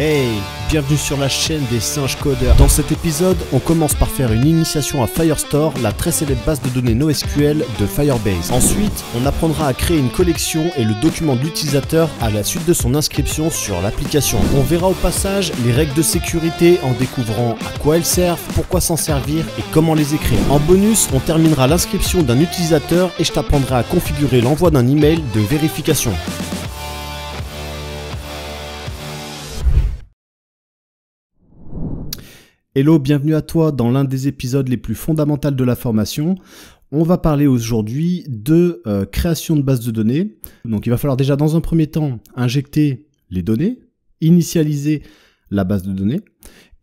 Hey, bienvenue sur la chaîne des singes codeurs. Dans cet épisode, on commence par faire une initiation à Firestore, la très célèbre base de données NoSQL de Firebase. Ensuite, on apprendra à créer une collection et le document de l'utilisateur à la suite de son inscription sur l'application. On verra au passage les règles de sécurité en découvrant à quoi elles servent, pourquoi s'en servir et comment les écrire. En bonus, on terminera l'inscription d'un utilisateur et je t'apprendrai à configurer l'envoi d'un email de vérification. Hello, bienvenue à toi dans l'un des épisodes les plus fondamentaux de la formation. On va parler aujourd'hui de création de base de données. Donc il va falloir déjà dans un premier temps injecter les données, initialiser la base de données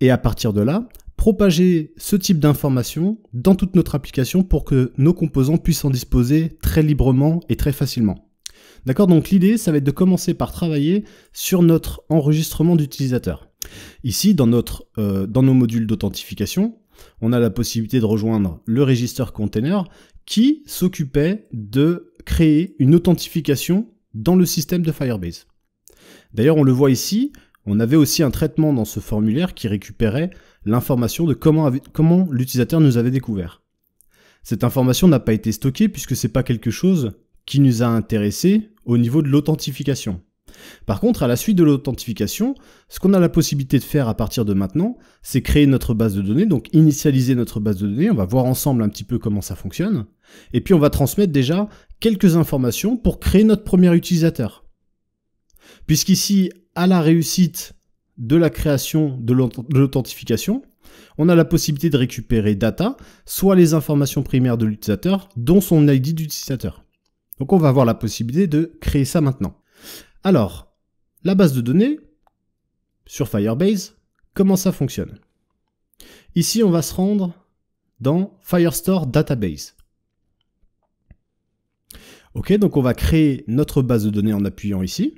et à partir de là, propager ce type d'informations dans toute notre application pour que nos composants puissent en disposer très librement et très facilement. D'accord, donc l'idée, ça va être de commencer par travailler sur notre enregistrement d'utilisateur. Ici, dans nos modules d'authentification, on a la possibilité de rejoindre le register container qui s'occupait de créer une authentification dans le système de Firebase. D'ailleurs, on le voit ici, on avait aussi un traitement dans ce formulaire qui récupérait l'information de comment l'utilisateur nous avait découvert. Cette information n'a pas été stockée puisque c'est pas quelque chose qui nous a intéressé au niveau de l'authentification. Par contre, à la suite de l'authentification, ce qu'on a la possibilité de faire à partir de maintenant, c'est créer notre base de données, donc initialiser notre base de données, on va voir ensemble un petit peu comment ça fonctionne, et puis on va transmettre déjà quelques informations pour créer notre premier utilisateur. Puisqu'ici, à la réussite de la création de l'authentification, on a la possibilité de récupérer data, soit les informations primaires de l'utilisateur, dont son ID d'utilisateur. Donc on va avoir la possibilité de créer ça maintenant. Alors, la base de données, sur Firebase, comment ça fonctionne? Ici, on va se rendre dans Firestore Database. Ok, donc on va créer notre base de données en appuyant ici.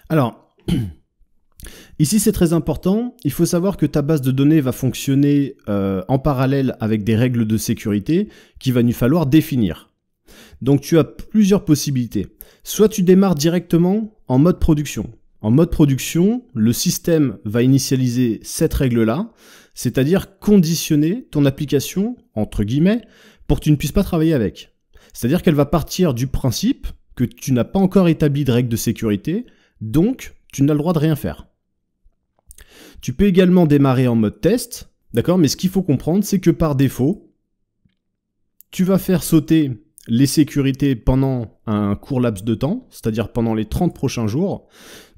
Alors, ici c'est très important, il faut savoir que ta base de données va fonctionner en parallèle avec des règles de sécurité qu'il va nous falloir définir. Donc tu as plusieurs possibilités. Soit tu démarres directement en mode production. En mode production, le système va initialiser cette règle-là, c'est-à-dire conditionner ton application, entre guillemets, pour que tu ne puisses pas travailler avec. C'est-à-dire qu'elle va partir du principe que tu n'as pas encore établi de règles de sécurité, donc tu n'as le droit de rien faire. Tu peux également démarrer en mode test, d'accord, mais ce qu'il faut comprendre, c'est que par défaut, tu vas faire sauter les sécurités pendant un court laps de temps, c'est-à-dire pendant les 30 prochains jours.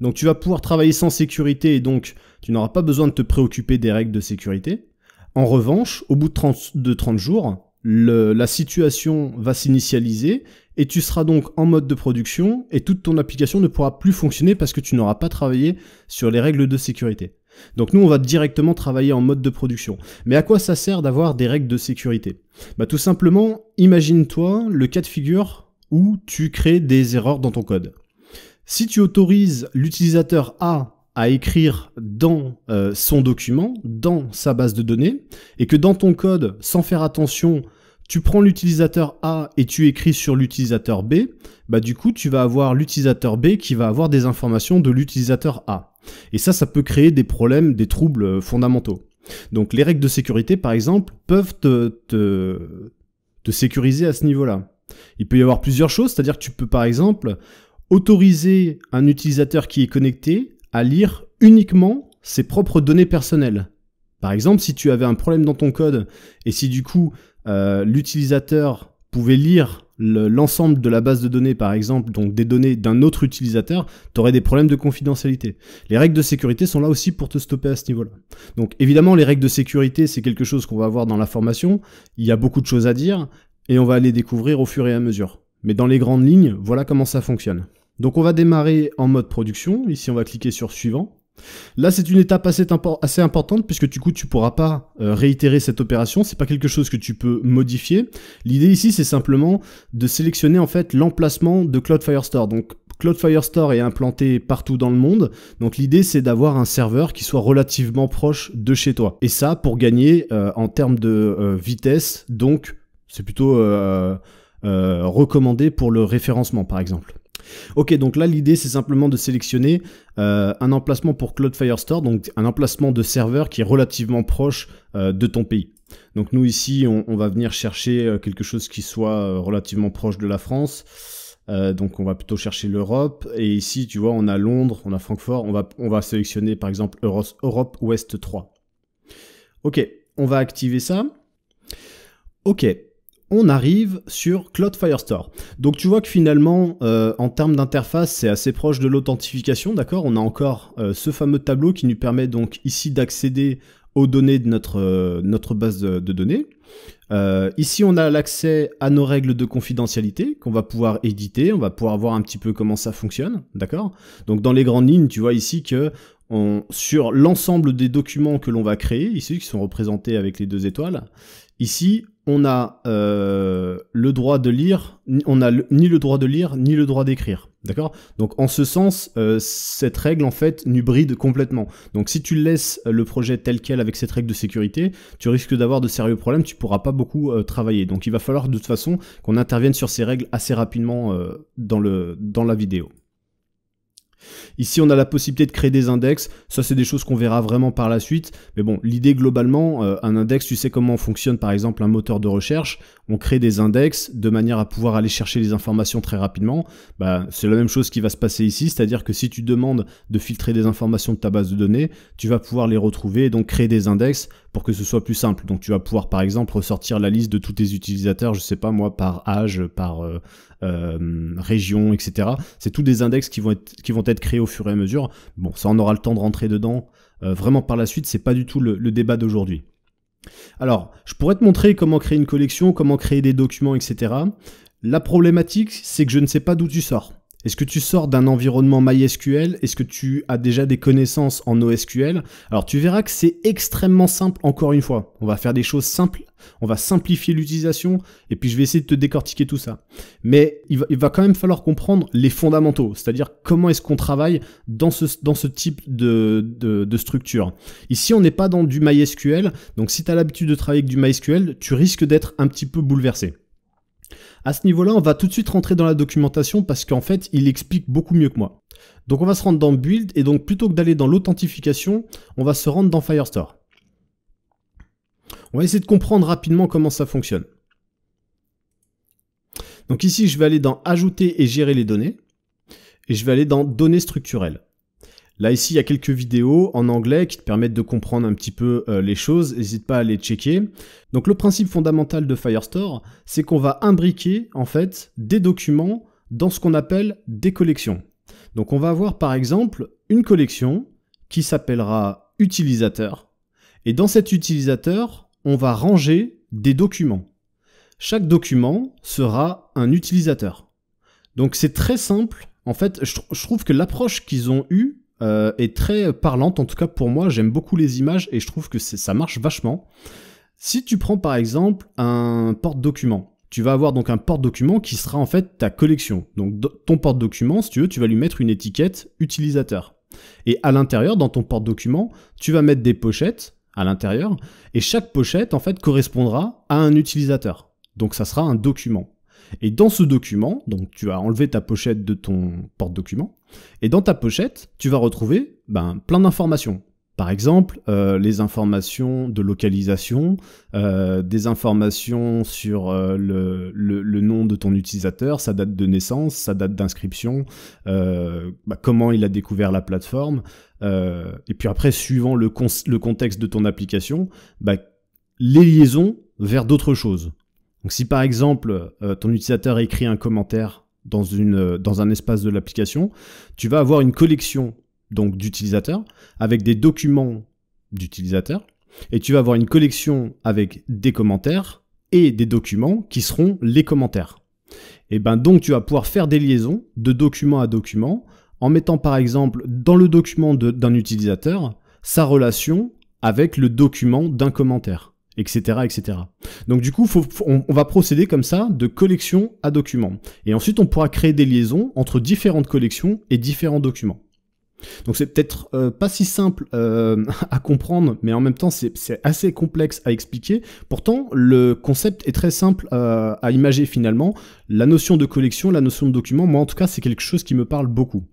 Donc tu vas pouvoir travailler sans sécurité et donc tu n'auras pas besoin de te préoccuper des règles de sécurité. En revanche, au bout de 30 jours, la situation va s'initialiser et tu seras donc en mode de production et toute ton application ne pourra plus fonctionner parce que tu n'auras pas travaillé sur les règles de sécurité. Donc nous, on va directement travailler en mode de production. Mais à quoi ça sert d'avoir des règles de sécurité? Bah tout simplement, imagine-toi le cas de figure où tu crées des erreurs dans ton code. Si tu autorises l'utilisateur A à écrire dans son document, dans sa base de données, et que dans ton code, sans faire attention, tu prends l'utilisateur A et tu écris sur l'utilisateur B, bah du coup, tu vas avoir l'utilisateur B qui va avoir des informations de l'utilisateur A. Et ça peut créer des problèmes, des troubles fondamentaux. Donc les règles de sécurité, par exemple, peuvent te sécuriser à ce niveau-là. Il peut y avoir plusieurs choses, c'est-à-dire que tu peux, par exemple, autoriser un utilisateur qui est connecté à lire uniquement ses propres données personnelles. Par exemple, si tu avais un problème dans ton code et si du coup l'utilisateur pouvait lire l'ensemble de la base de données, par exemple, donc des données d'un autre utilisateur, tu aurais des problèmes de confidentialité. Les règles de sécurité sont là aussi pour te stopper à ce niveau-là. Donc évidemment, les règles de sécurité, c'est quelque chose qu'on va voir dans la formation. Il y a beaucoup de choses à dire et on va les découvrir au fur et à mesure. Mais dans les grandes lignes, voilà comment ça fonctionne. Donc on va démarrer en mode production. Ici, on va cliquer sur suivant. Là, c'est une étape assez importante puisque du coup, tu pourras pas réitérer cette opération. C'est pas quelque chose que tu peux modifier. L'idée ici, c'est simplement de sélectionner en fait l'emplacement de Cloud Firestore. Donc, Cloud Firestore est implanté partout dans le monde. Donc, l'idée, c'est d'avoir un serveur qui soit relativement proche de chez toi. Et ça, pour gagner en termes de vitesse. Donc, c'est plutôt recommandé pour le référencement, par exemple. Ok, donc là l'idée c'est simplement de sélectionner un emplacement pour Cloud Firestore, donc un emplacement de serveur qui est relativement proche de ton pays. Donc nous ici on va venir chercher quelque chose qui soit relativement proche de la France. Donc on va plutôt chercher l'Europe, et ici tu vois on a Londres, on a Francfort, on va sélectionner par exemple Europe Ouest 3. Ok, on va activer ça. Ok, on arrive sur Cloud Firestore. Donc tu vois que finalement, en termes d'interface, c'est assez proche de l'authentification, d'accord? On a encore ce fameux tableau qui nous permet donc ici d'accéder aux données de notre base de données. Ici, on a l'accès à nos règles de confidentialité qu'on va pouvoir éditer, on va pouvoir voir un petit peu comment ça fonctionne, d'accord? Donc dans les grandes lignes, tu vois ici que sur l'ensemble des documents que l'on va créer, ici qui sont représentés avec les 2 étoiles, ici on a le droit de lire, on a ni le droit de lire ni le droit d'écrire, d'accord? Donc en ce sens, cette règle en fait nous bride complètement. Donc si tu laisses le projet tel quel avec cette règle de sécurité, tu risques d'avoir de sérieux problèmes, tu pourras pas beaucoup travailler. Donc il va falloir de toute façon qu'on intervienne sur ces règles assez rapidement dans la vidéo. Ici, on a la possibilité de créer des index. Ça, c'est des choses qu'on verra vraiment par la suite. Mais bon, l'idée globalement, un index, tu sais comment fonctionne par exemple un moteur de recherche. On crée des index de manière à pouvoir aller chercher les informations très rapidement. Bah, c'est la même chose qui va se passer ici, c'est-à-dire que si tu demandes de filtrer des informations de ta base de données, tu vas pouvoir les retrouver et donc créer des index pour que ce soit plus simple. Donc tu vas pouvoir par exemple ressortir la liste de tous tes utilisateurs, je sais pas moi, par âge, par région, etc. C'est tous des index qui vont être créés au fur et à mesure. Bon, ça on aura le temps de rentrer dedans vraiment par la suite, c'est pas du tout le débat d'aujourd'hui. Alors, je pourrais te montrer comment créer une collection, comment créer des documents, etc. La problématique, c'est que je ne sais pas d'où tu sors. Est-ce que tu sors d'un environnement MySQL? Est-ce que tu as déjà des connaissances en NoSQL? Alors tu verras que c'est extrêmement simple encore une fois. On va faire des choses simples, on va simplifier l'utilisation et puis je vais essayer de te décortiquer tout ça. Mais il va quand même falloir comprendre les fondamentaux, c'est-à-dire comment est-ce qu'on travaille dans ce type de structure. Ici on n'est pas dans du MySQL, donc si tu as l'habitude de travailler avec du MySQL, tu risques d'être un petit peu bouleversé. À ce niveau-là, on va tout de suite rentrer dans la documentation parce qu'en fait, il explique beaucoup mieux que moi. Donc on va se rendre dans Build et donc plutôt que d'aller dans l'authentification, on va se rendre dans Firestore. On va essayer de comprendre rapidement comment ça fonctionne. Donc ici, je vais aller dans Ajouter et gérer les données et je vais aller dans Données structurelles. Là, ici, il y a quelques vidéos en anglais qui te permettent de comprendre un petit peu les choses. N'hésite pas à les checker. Donc, le principe fondamental de Firestore, c'est qu'on va imbriquer, en fait, des documents dans ce qu'on appelle des collections. Donc, on va avoir, par exemple, une collection qui s'appellera utilisateur. Et dans cet utilisateur, on va ranger des documents. Chaque document sera un utilisateur. Donc, c'est très simple. En fait, je trouve que l'approche qu'ils ont eue est très parlante, en tout cas pour moi, j'aime beaucoup les images et je trouve que ça marche vachement. Si tu prends par exemple un porte-document, tu vas avoir donc un porte-document qui sera en fait ta collection. Donc ton porte-document, si tu veux, tu vas lui mettre une étiquette utilisateur. Et à l'intérieur, dans ton porte-document, tu vas mettre des pochettes à l'intérieur et chaque pochette en fait correspondra à un utilisateur. Donc ça sera un document. Et dans ce document, donc tu vas enlever ta pochette de ton porte-document, et dans ta pochette, tu vas retrouver plein d'informations. Par exemple, les informations de localisation, des informations sur le nom de ton utilisateur, sa date de naissance, sa date d'inscription, comment il a découvert la plateforme, et puis après, suivant le contexte de ton application, les liaisons vers d'autres choses. Donc si par exemple, ton utilisateur écrit un commentaire dans un espace de l'application, tu vas avoir une collection donc d'utilisateurs avec des documents d'utilisateurs et tu vas avoir une collection avec des commentaires et des documents qui seront les commentaires. Et donc tu vas pouvoir faire des liaisons de document à document en mettant par exemple dans le document d'un utilisateur sa relation avec le document d'un commentaire, etc., etc. Donc du coup, on va procéder comme ça de collection à document. Et ensuite, on pourra créer des liaisons entre différentes collections et différents documents. Donc c'est peut-être pas si simple à comprendre, mais en même temps c'est assez complexe à expliquer. Pourtant, le concept est très simple à imager finalement. La notion de collection, la notion de document, moi en tout cas c'est quelque chose qui me parle beaucoup.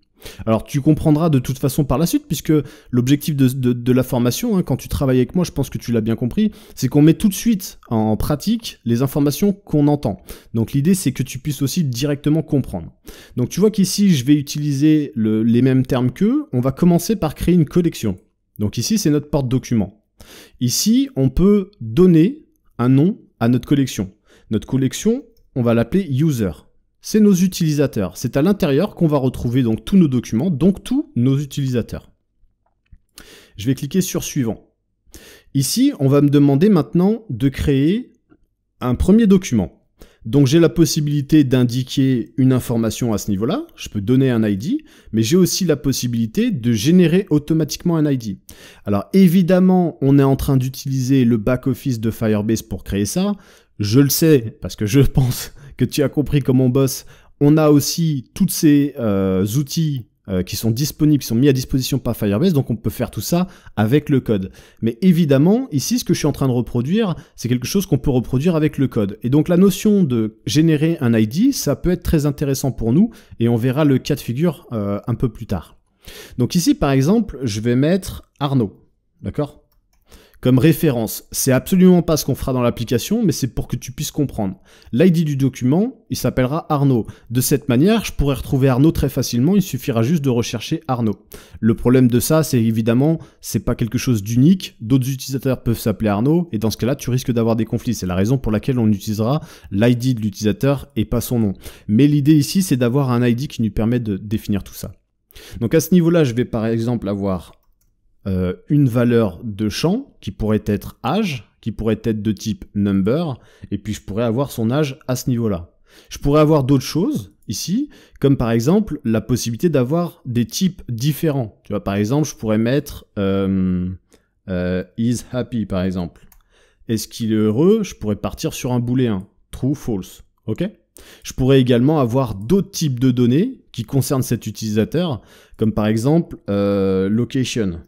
Alors tu comprendras de toute façon par la suite, puisque l'objectif de la formation, hein, quand tu travailles avec moi, je pense que tu l'as bien compris, c'est qu'on met tout de suite en pratique les informations qu'on entend. Donc l'idée c'est que tu puisses aussi directement comprendre. Donc tu vois qu'ici je vais utiliser les mêmes termes qu'eux, on va commencer par créer une collection. Donc ici c'est notre porte-document. Ici on peut donner un nom à notre collection. Notre collection, on va l'appeler user. C'est nos utilisateurs. C'est à l'intérieur qu'on va retrouver donc tous nos documents, donc tous nos utilisateurs. Je vais cliquer sur suivant. Ici, on va me demander maintenant de créer un premier document. Donc j'ai la possibilité d'indiquer une information à ce niveau-là, je peux donner un ID, mais j'ai aussi la possibilité de générer automatiquement un ID. Alors évidemment, on est en train d'utiliser le back-office de Firebase pour créer ça. Je le sais, parce que je pense que tu as compris comment on bosse. On a aussi tous ces outils qui sont disponibles, qui sont mis à disposition par Firebase, donc on peut faire tout ça avec le code. Mais évidemment, ici, ce que je suis en train de reproduire, c'est quelque chose qu'on peut reproduire avec le code. Et donc la notion de générer un ID, ça peut être très intéressant pour nous, et on verra le cas de figure un peu plus tard. Donc ici, par exemple, je vais mettre Arnaud, d'accord ? Comme référence, c'est absolument pas ce qu'on fera dans l'application, mais c'est pour que tu puisses comprendre. L'ID du document, il s'appellera Arnaud. De cette manière, je pourrais retrouver Arnaud très facilement, il suffira juste de rechercher Arnaud. Le problème de ça, c'est évidemment, c'est pas quelque chose d'unique, d'autres utilisateurs peuvent s'appeler Arnaud, et dans ce cas-là, tu risques d'avoir des conflits. C'est la raison pour laquelle on utilisera l'ID de l'utilisateur et pas son nom. Mais l'idée ici, c'est d'avoir un ID qui nous permet de définir tout ça. Donc à ce niveau-là, je vais par exemple avoir une valeur de champ qui pourrait être âge, qui pourrait être de type number, et puis je pourrais avoir son âge à ce niveau-là. Je pourrais avoir d'autres choses ici, comme par exemple la possibilité d'avoir des types différents. Tu vois, par exemple, je pourrais mettre is happy, par exemple. Est-ce qu'il est heureux? Je pourrais partir sur un booléen, true, false. Ok? Je pourrais également avoir d'autres types de données qui concernent cet utilisateur, comme par exemple location.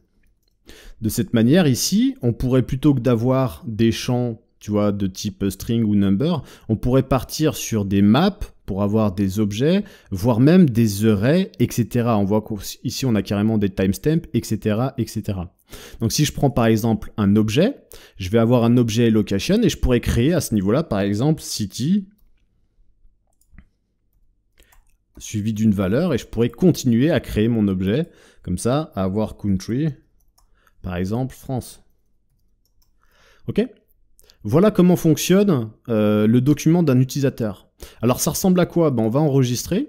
De cette manière, ici, on pourrait plutôt que d'avoir des champs, tu vois, de type string ou number, on pourrait partir sur des maps pour avoir des objets, voire même des arrays, etc. On voit qu'ici, on a carrément des timestamps, etc., etc. Donc, si je prends par exemple un objet, je vais avoir un objet location et je pourrais créer à ce niveau-là, par exemple, city, suivi d'une valeur, et je pourrais continuer à créer mon objet, comme ça, à avoir country, par exemple, France. Ok? Voilà comment fonctionne le document d'un utilisateur. Alors ça ressemble à quoi? On va enregistrer.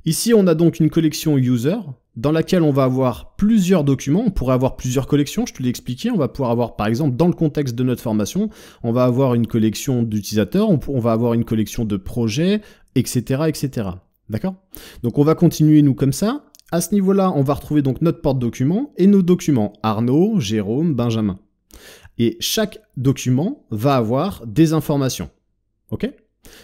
Ici, on a donc une collection user dans laquelle on va avoir plusieurs documents. On pourrait avoir plusieurs collections, je te l'ai expliqué. On va pouvoir avoir, par exemple, dans le contexte de notre formation, on va avoir une collection d'utilisateurs, on va avoir une collection de projets, etc., etc. D'accord? Donc on va continuer, nous, comme ça. À ce niveau-là, on va retrouver donc notre porte-document et nos documents Arnaud, Jérôme, Benjamin. Et chaque document va avoir des informations. Ok?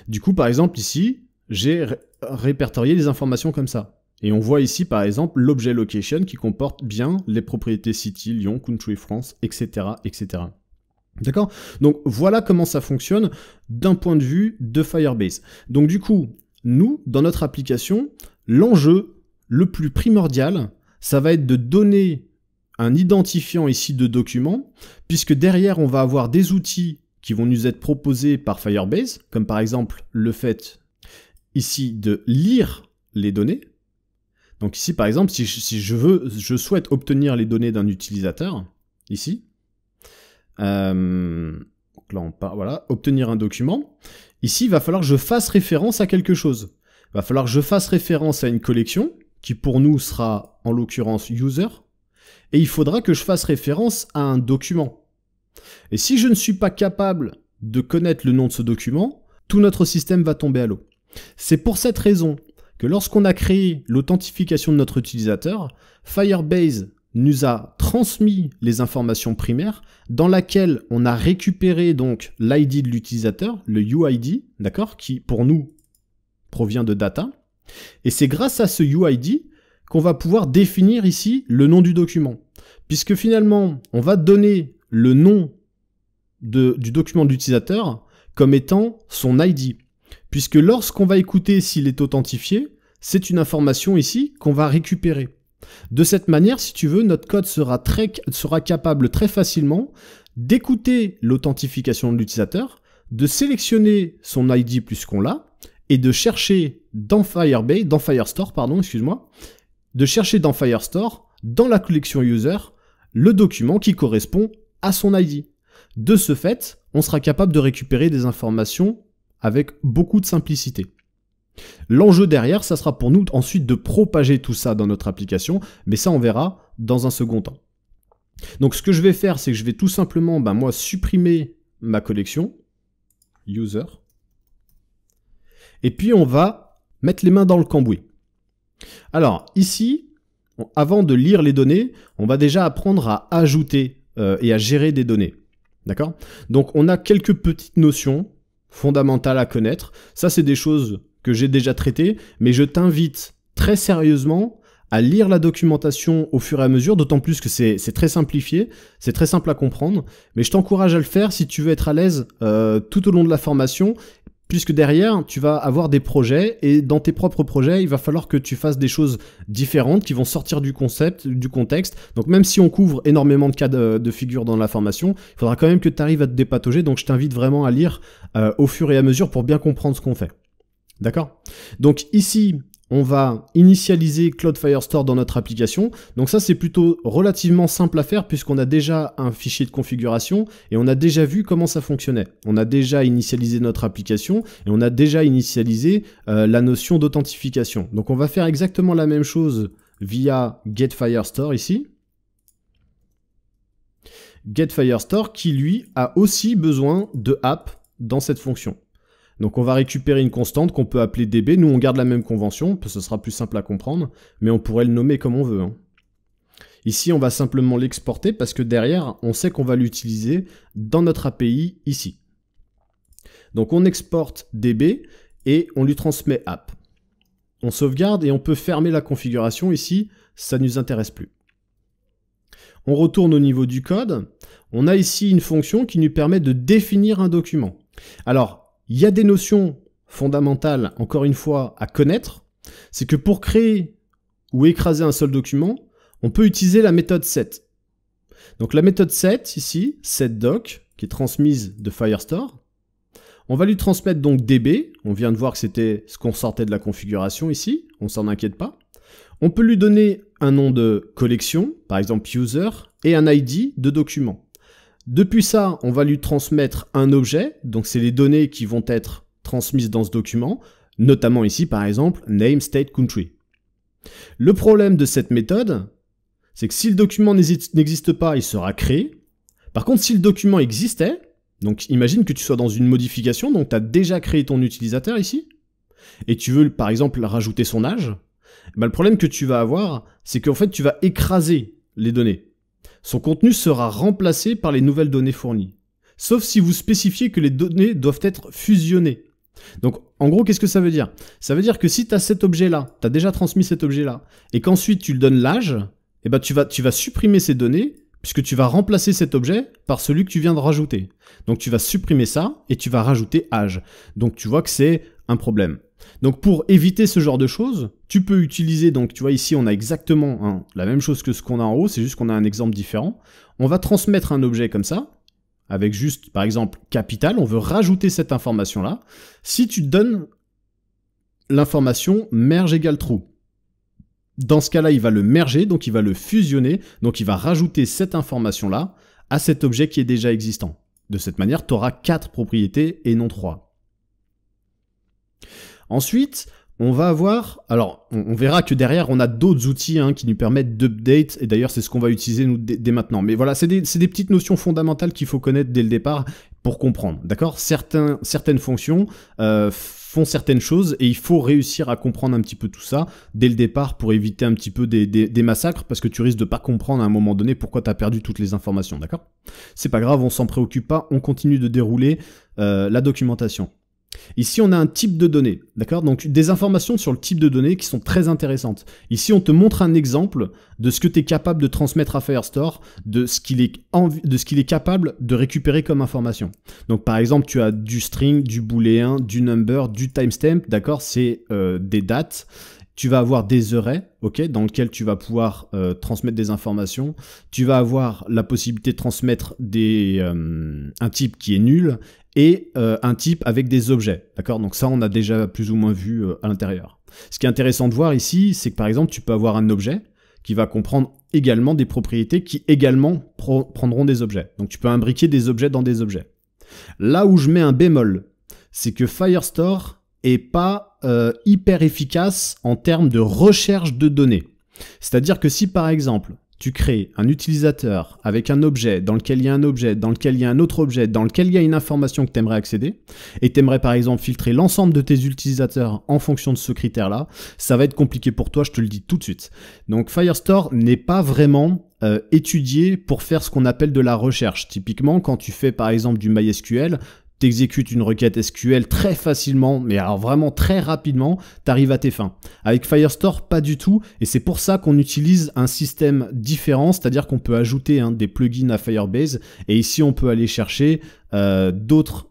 Du coup, par exemple, ici, j'ai répertorié les informations comme ça. Et on voit ici, par exemple, l'objet location qui comporte bien les propriétés city, Lyon, country, France, etc., etc. D'accord? Donc, voilà comment ça fonctionne d'un point de vue de Firebase. Donc, du coup, nous, dans notre application, l'enjeu le plus primordial, ça va être de donner un identifiant ici de document, puisque derrière, on va avoir des outils qui vont nous être proposés par Firebase, comme par exemple le fait ici de lire les données. Donc ici, par exemple, si je souhaite obtenir les données d'un utilisateur, ici, donc là on part, voilà, obtenir un document. Ici, il va falloir que je fasse référence à quelque chose. Il va falloir que je fasse référence à une collection, qui pour nous sera en l'occurrence user, et il faudra que je fasse référence à un document. Et si je ne suis pas capable de connaître le nom de ce document, tout notre système va tomber à l'eau. C'est pour cette raison que lorsqu'on a créé l'authentification de notre utilisateur, Firebase nous a transmis les informations primaires dans laquelle on a récupéré donc l'ID de l'utilisateur, le UID, d'accord, qui pour nous provient de data. Et c'est grâce à ce UID qu'on va pouvoir définir ici le nom du document. Puisque finalement, on va donner le nom du document de l'utilisateur comme étant son ID. Puisque lorsqu'on va écouter s'il est authentifié, c'est une information ici qu'on va récupérer. De cette manière, si tu veux, notre code sera capable très facilement d'écouter l'authentification de l'utilisateur, de sélectionner son ID plus qu'on l'a, et de chercher dans Firestore, de chercher dans Firestore, dans la collection user, le document qui correspond à son ID. De ce fait, on sera capable de récupérer des informations avec beaucoup de simplicité. L'enjeu derrière, ça sera pour nous ensuite de propager tout ça dans notre application, mais ça on verra dans un second temps. Donc ce que je vais faire, c'est que je vais tout simplement, moi, supprimer ma collection, user, et puis on va mettre les mains dans le cambouis. Alors ici, avant de lire les données, on va déjà apprendre à ajouter et à gérer des données. D'accord ? Donc on a quelques petites notions fondamentales à connaître. Ça, c'est des choses que j'ai déjà traitées, mais je t'invite très sérieusement à lire la documentation au fur et à mesure, d'autant plus que c'est très simplifié, c'est très simple à comprendre, mais je t'encourage à le faire si tu veux être à l'aise tout au long de la formation, puisque derrière, tu vas avoir des projets, et dans tes propres projets, il va falloir que tu fasses des choses différentes qui vont sortir du concept, du contexte. Donc même si on couvre énormément de cas de figure dans la formation, il faudra quand même que tu arrives à te dépatauger, donc je t'invite vraiment à lire au fur et à mesure pour bien comprendre ce qu'on fait. D'accord ? Donc ici, on va initialiser Cloud Firestore dans notre application. Donc ça, c'est plutôt relativement simple à faire puisqu'on a déjà un fichier de configuration et on a déjà vu comment ça fonctionnait. On a déjà initialisé notre application et on a déjà initialisé la notion d'authentification. Donc on va faire exactement la même chose via Get Firestore ici. Get Firestore qui, lui, a aussi besoin de app dans cette fonction. Donc on va récupérer une constante qu'on peut appeler db. Nous, on garde la même convention, parce que ce sera plus simple à comprendre, mais on pourrait le nommer comme on veut. Ici, on va simplement l'exporter, parce que derrière, on sait qu'on va l'utiliser dans notre API ici. Donc on exporte db, et on lui transmet app. On sauvegarde, et on peut fermer la configuration ici, ça ne nous intéresse plus. On retourne au niveau du code. On a ici une fonction qui nous permet de définir un document. Alors, il y a des notions fondamentales, encore une fois, à connaître. C'est que pour créer ou écraser un seul document, on peut utiliser la méthode set. Donc la méthode set, ici, setDoc, qui est transmise de Firestore. On va lui transmettre donc db. On vient de voir que c'était ce qu'on sortait de la configuration ici. On s'en inquiète pas. On peut lui donner un nom de collection, par exemple user, et un ID de document. Depuis ça, on va lui transmettre un objet, donc c'est les données qui vont être transmises dans ce document, notamment ici par exemple, name, state, country. Le problème de cette méthode, c'est que si le document n'existe pas, il sera créé. Par contre, si le document existait, donc imagine que tu sois dans une modification, donc tu as déjà créé ton utilisateur ici, et tu veux par exemple rajouter son âge, le problème que tu vas avoir, c'est qu'en fait tu vas écraser les données. Son contenu sera remplacé par les nouvelles données fournies. Sauf si vous spécifiez que les données doivent être fusionnées. Donc, en gros, qu'est-ce que ça veut dire? Ça veut dire que si tu as cet objet-là, tu as déjà transmis cet objet-là, et qu'ensuite tu lui donnes l'âge, eh ben tu vas supprimer ces données, puisque tu vas remplacer cet objet par celui que tu viens de rajouter. Donc, tu vas supprimer ça, et tu vas rajouter âge. Donc, tu vois que c'est un problème. Donc pour éviter ce genre de choses, tu peux utiliser, donc tu vois ici on a exactement la même chose que ce qu'on a en haut, c'est juste qu'on a un exemple différent. On va transmettre un objet comme ça, avec juste par exemple capital, on veut rajouter cette information là. Si tu donnes l'information merge égale true, dans ce cas-là il va le merger, donc il va le fusionner, donc il va rajouter cette information là à cet objet qui est déjà existant. De cette manière, tu auras 4 propriétés et non 3. Ensuite, on va avoir, alors on verra que derrière on a d'autres outils qui nous permettent d'update, et d'ailleurs c'est ce qu'on va utiliser nous dès maintenant. Mais voilà, c'est des petites notions fondamentales qu'il faut connaître dès le départ pour comprendre, d'accord ? Certaines fonctions font certaines choses et il faut réussir à comprendre un petit peu tout ça dès le départ pour éviter un petit peu des massacres, parce que tu risques de pas comprendre à un moment donné pourquoi tu as perdu toutes les informations, d'accord ? C'est pas grave, on s'en préoccupe pas, on continue de dérouler la documentation. Ici, on a un type de données, d'accord? Donc, des informations sur le type de données qui sont très intéressantes. Ici, on te montre un exemple de ce que tu es capable de transmettre à Firestore, de ce qu'il est capable de récupérer comme information. Donc, par exemple, tu as du string, du booléen, du number, du timestamp, d'accord? C'est des dates. Tu vas avoir des arrays, ok, dans lesquels tu vas pouvoir transmettre des informations. Tu vas avoir la possibilité de transmettre un type qui est nul et un type avec des objets, d'accord? Donc ça, on a déjà plus ou moins vu à l'intérieur. Ce qui est intéressant de voir ici, c'est que par exemple, tu peux avoir un objet qui va comprendre également des propriétés qui également prendront des objets. Donc tu peux imbriquer des objets dans des objets. Là où je mets un bémol, c'est que Firestore est pas hyper efficace en termes de recherche de données. C'est-à-dire que si par exemple, tu crées un utilisateur avec un objet, dans lequel il y a un objet, dans lequel il y a un autre objet, dans lequel il y a une information que tu aimerais accéder, et tu aimerais par exemple filtrer l'ensemble de tes utilisateurs en fonction de ce critère-là, ça va être compliqué pour toi, je te le dis tout de suite. Donc Firestore n'est pas vraiment étudié pour faire ce qu'on appelle de la recherche. Typiquement, quand tu fais par exemple du MySQL, t'exécutes une requête SQL très facilement, mais alors vraiment très rapidement, t'arrives à tes fins. Avec Firestore, pas du tout, et c'est pour ça qu'on utilise un système différent, c'est-à-dire qu'on peut ajouter des plugins à Firebase, et ici on peut aller chercher d'autres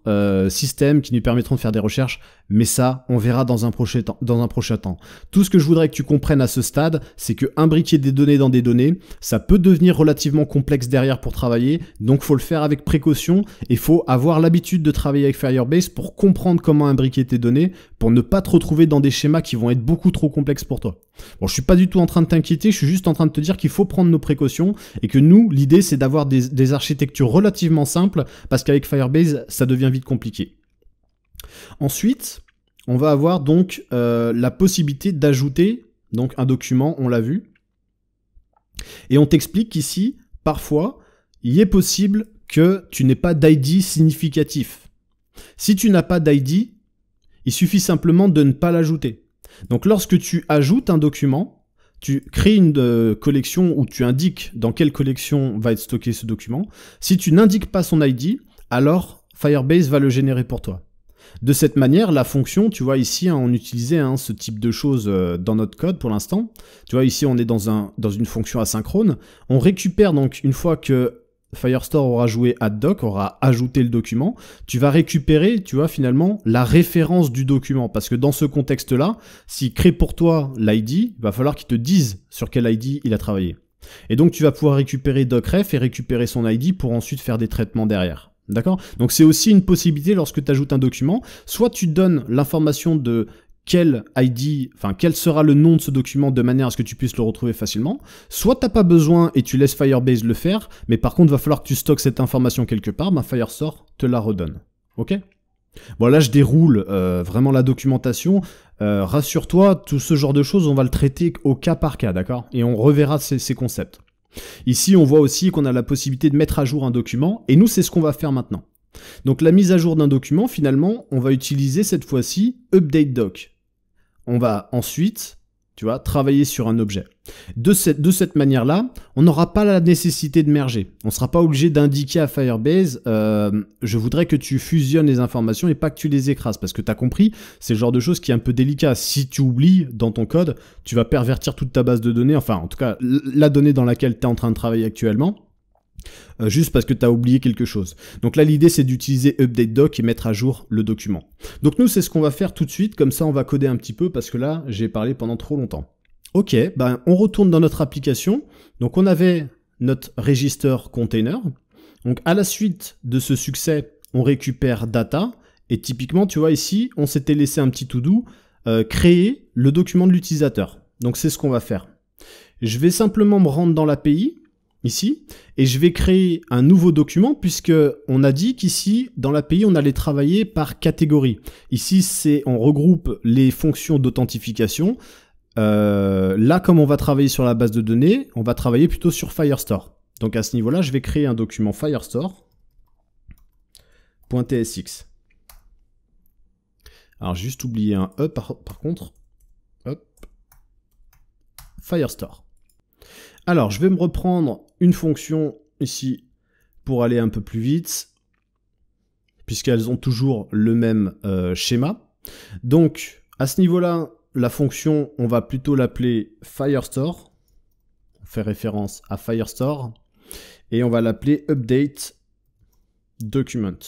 systèmes qui nous permettront de faire des recherches, mais ça, on verra dans un prochain temps. Tout ce que je voudrais que tu comprennes à ce stade, c'est que imbriquer des données dans des données, ça peut devenir relativement complexe derrière pour travailler, donc faut le faire avec précaution, et faut avoir l'habitude de travailler avec Firebase pour comprendre comment imbriquer tes données, pour ne pas te retrouver dans des schémas qui vont être beaucoup trop complexes pour toi. Bon, je suis pas du tout en train de t'inquiéter, je suis juste en train de te dire qu'il faut prendre nos précautions, et que nous, l'idée c'est d'avoir des architectures relativement simples, parce qu'avec Firebase, ça devient vite compliqué. Ensuite, on va avoir donc la possibilité d'ajouter donc un document, on l'a vu. Et on t'explique qu'ici, parfois, il est possible que tu n'aies pas d'ID significatif. Si tu n'as pas d'ID, il suffit simplement de ne pas l'ajouter. Donc lorsque tu ajoutes un document, tu crées une collection où tu indiques dans quelle collection va être stocké ce document. Si tu n'indiques pas son ID, alors Firebase va le générer pour toi. De cette manière, la fonction, tu vois ici, on utilisait ce type de choses dans notre code pour l'instant. Tu vois ici, on est dans une fonction asynchrone. On récupère donc, une fois que Firestore aura joué add_doc, aura ajouté le document, tu vas récupérer, tu vois, finalement, la référence du document. Parce que dans ce contexte-là, s'il crée pour toi l'ID, il va falloir qu'il te dise sur quel ID il a travaillé. Et donc, tu vas pouvoir récupérer docref et récupérer son ID pour ensuite faire des traitements derrière. D'accord? Donc, c'est aussi une possibilité lorsque tu ajoutes un document. Soit tu donnes l'information de quel ID, enfin quel sera le nom de ce document de manière à ce que tu puisses le retrouver facilement. Soit tu n'as pas besoin et tu laisses Firebase le faire, mais par contre, il va falloir que tu stockes cette information quelque part, Firestore te la redonne. Ok? Bon, là, je déroule vraiment la documentation. Rassure-toi, tout ce genre de choses, on va le traiter au cas par cas, d'accord? Et on reverra ces concepts. Ici, on voit aussi qu'on a la possibilité de mettre à jour un document, et nous, c'est ce qu'on va faire maintenant. Donc, la mise à jour d'un document, finalement, on va utiliser cette fois-ci update_doc. On va ensuite, tu vois, travailler sur un objet. De cette manière-là, on n'aura pas la nécessité de merger. On ne sera pas obligé d'indiquer à Firebase, je voudrais que tu fusionnes les informations et pas que tu les écrases. Parce que tu as compris, c'est le genre de chose qui est un peu délicat. Si tu oublies dans ton code, tu vas pervertir toute ta base de données, enfin en tout cas la donnée dans laquelle tu es en train de travailler actuellement. Juste parce que tu as oublié quelque chose. Donc là, l'idée, c'est d'utiliser update_doc et mettre à jour le document. Donc nous, c'est ce qu'on va faire tout de suite. Comme ça, on va coder un petit peu parce que là, j'ai parlé pendant trop longtemps. Ok, ben, on retourne dans notre application. Donc on avait notre register container. Donc à la suite de ce succès, on récupère data. Et typiquement, tu vois ici, on s'était laissé un petit to-do, créer le document de l'utilisateur. Donc c'est ce qu'on va faire. Je vais simplement me rendre dans l'API. Ici, et je vais créer un nouveau document puisque on a dit qu'ici, dans l'API, on allait travailler par catégorie. Ici, on regroupe les fonctions d'authentification. Là, comme on va travailler sur la base de données, on va travailler plutôt sur Firestore. Donc à ce niveau-là, je vais créer un document Firestore.tsx. Alors, j'ai juste oublié un E par contre. Hop. Firestore. Alors, je vais me reprendre une fonction ici pour aller un peu plus vite. puisqu'elles ont toujours le même schéma. Donc, à ce niveau-là, la fonction, on va plutôt l'appeler Firestore. On fait référence à Firestore. Et on va l'appeler Update Document.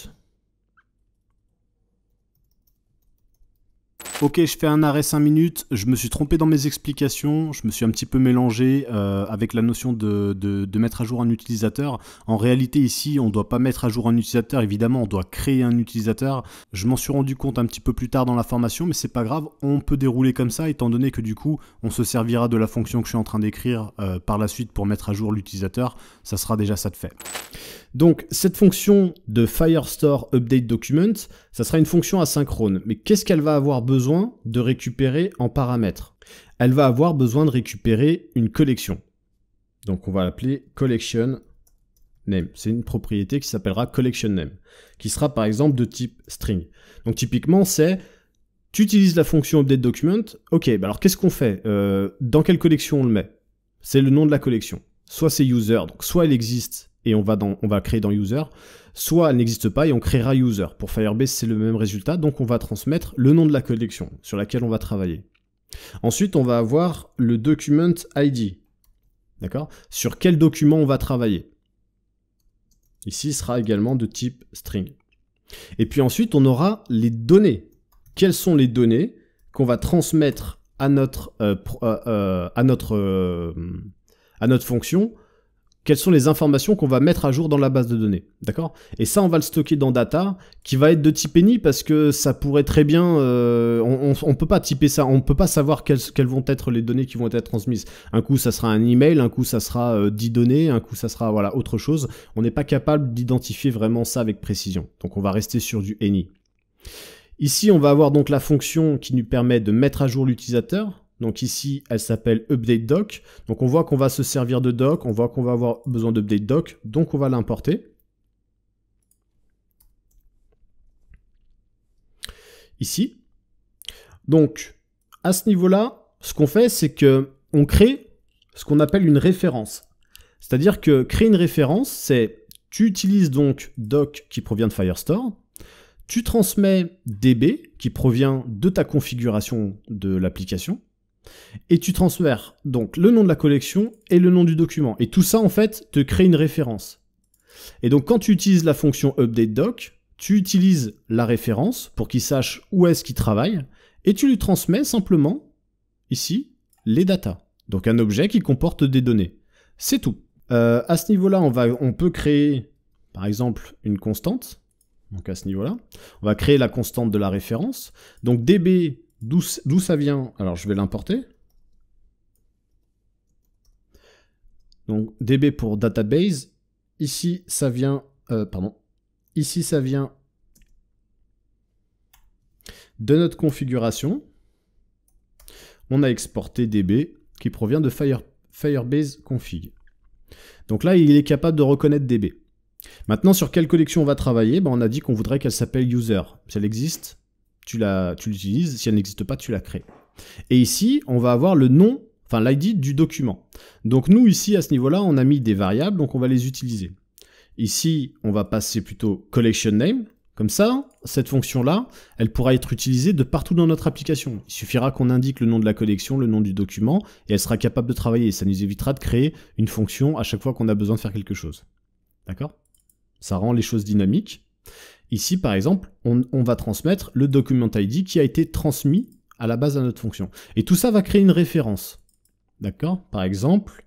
Ok, je fais un arrêt 5 minutes, je me suis trompé dans mes explications, je me suis un petit peu mélangé avec la notion de mettre à jour un utilisateur. En réalité ici, on ne doit pas mettre à jour un utilisateur, évidemment on doit créer un utilisateur. Je m'en suis rendu compte un petit peu plus tard dans la formation, mais c'est pas grave, on peut dérouler comme ça, étant donné que du coup, on se servira de la fonction que je suis en train d'écrire par la suite pour mettre à jour l'utilisateur, ça sera déjà ça de fait. Donc, cette fonction de Firestore Update Document, ça sera une fonction asynchrone. Mais qu'est-ce qu'elle va avoir besoin de récupérer en paramètres? Elle va avoir besoin de récupérer une collection. Donc, on va l'appeler Collection Name. C'est une propriété qui s'appellera Collection Name, qui sera par exemple de type string. Donc, typiquement, c'est, tu utilises la fonction Update Document, ok, bah alors qu'est-ce qu'on fait? Dans quelle collection on le met? C'est le nom de la collection. Soit c'est user, donc soit elle existe, et on va créer dans user, soit elle n'existe pas et on créera user. Pour Firebase, c'est le même résultat, donc on va transmettre le nom de la collection sur laquelle on va travailler. Ensuite, on va avoir le document ID. D'accord? Sur quel document on va travailler? Ici, ce sera également de type string. Et puis ensuite, on aura les données. Quelles sont les données qu'on va transmettre à notre fonction? Quelles sont les informations qu'on va mettre à jour dans la base de données, d'accord? Et ça, on va le stocker dans data, qui va être de type any, parce que ça pourrait très bien... on peut pas typer ça, on peut pas savoir quelles vont être les données qui vont être transmises. Un coup, ça sera un email, un coup, ça sera 10 données, un coup, ça sera voilà autre chose. On n'est pas capable d'identifier vraiment ça avec précision. Donc, on va rester sur du any. Ici, on va avoir donc la fonction qui nous permet de mettre à jour l'utilisateur. Donc ici, elle s'appelle UpdateDoc. Donc on voit qu'on va se servir de doc, on voit qu'on va avoir besoin d'UpdateDoc, donc on va l'importer. Ici. Donc, à ce niveau-là, ce qu'on fait, c'est qu'on crée ce qu'on appelle une référence. C'est-à-dire que créer une référence, c'est tu utilises donc doc qui provient de Firestore, tu transmets db qui provient de ta configuration de l'application, et tu transfères donc le nom de la collection et le nom du document. Et tout ça, en fait, te crée une référence. Et donc, quand tu utilises la fonction UpdateDoc, tu utilises la référence pour qu'il sache où est-ce qu'il travaille, et tu lui transmets simplement, ici, les datas. Donc, un objet qui comporte des données. C'est tout. À ce niveau-là, on peut créer, par exemple, une constante. Donc, à ce niveau-là, on va créer la constante de la référence. Donc, db... D'où ça vient? Alors, je vais l'importer. Donc, DB pour database. Ici, ça vient... Ici, ça vient de notre configuration. On a exporté DB qui provient de Firebase config. Donc là, il est capable de reconnaître DB. Maintenant, sur quelle collection on va travailler? On a dit qu'on voudrait qu'elle s'appelle user. Si elle existe, tu l'utilises, si elle n'existe pas, tu la crées. Et ici, on va avoir le nom, enfin l'ID du document. Donc nous, ici, à ce niveau-là, on a mis des variables, donc on va les utiliser. Ici, on va passer plutôt collection name. Comme ça, cette fonction-là, elle pourra être utilisée de partout dans notre application. Il suffira qu'on indique le nom de la collection, le nom du document, et elle sera capable de travailler. Ça nous évitera de créer une fonction à chaque fois qu'on a besoin de faire quelque chose. D'accord? Ça rend les choses dynamiques. Ici, par exemple, on va transmettre le document ID qui a été transmis à la base de notre fonction. Et tout ça va créer une référence. D'accord? Par exemple,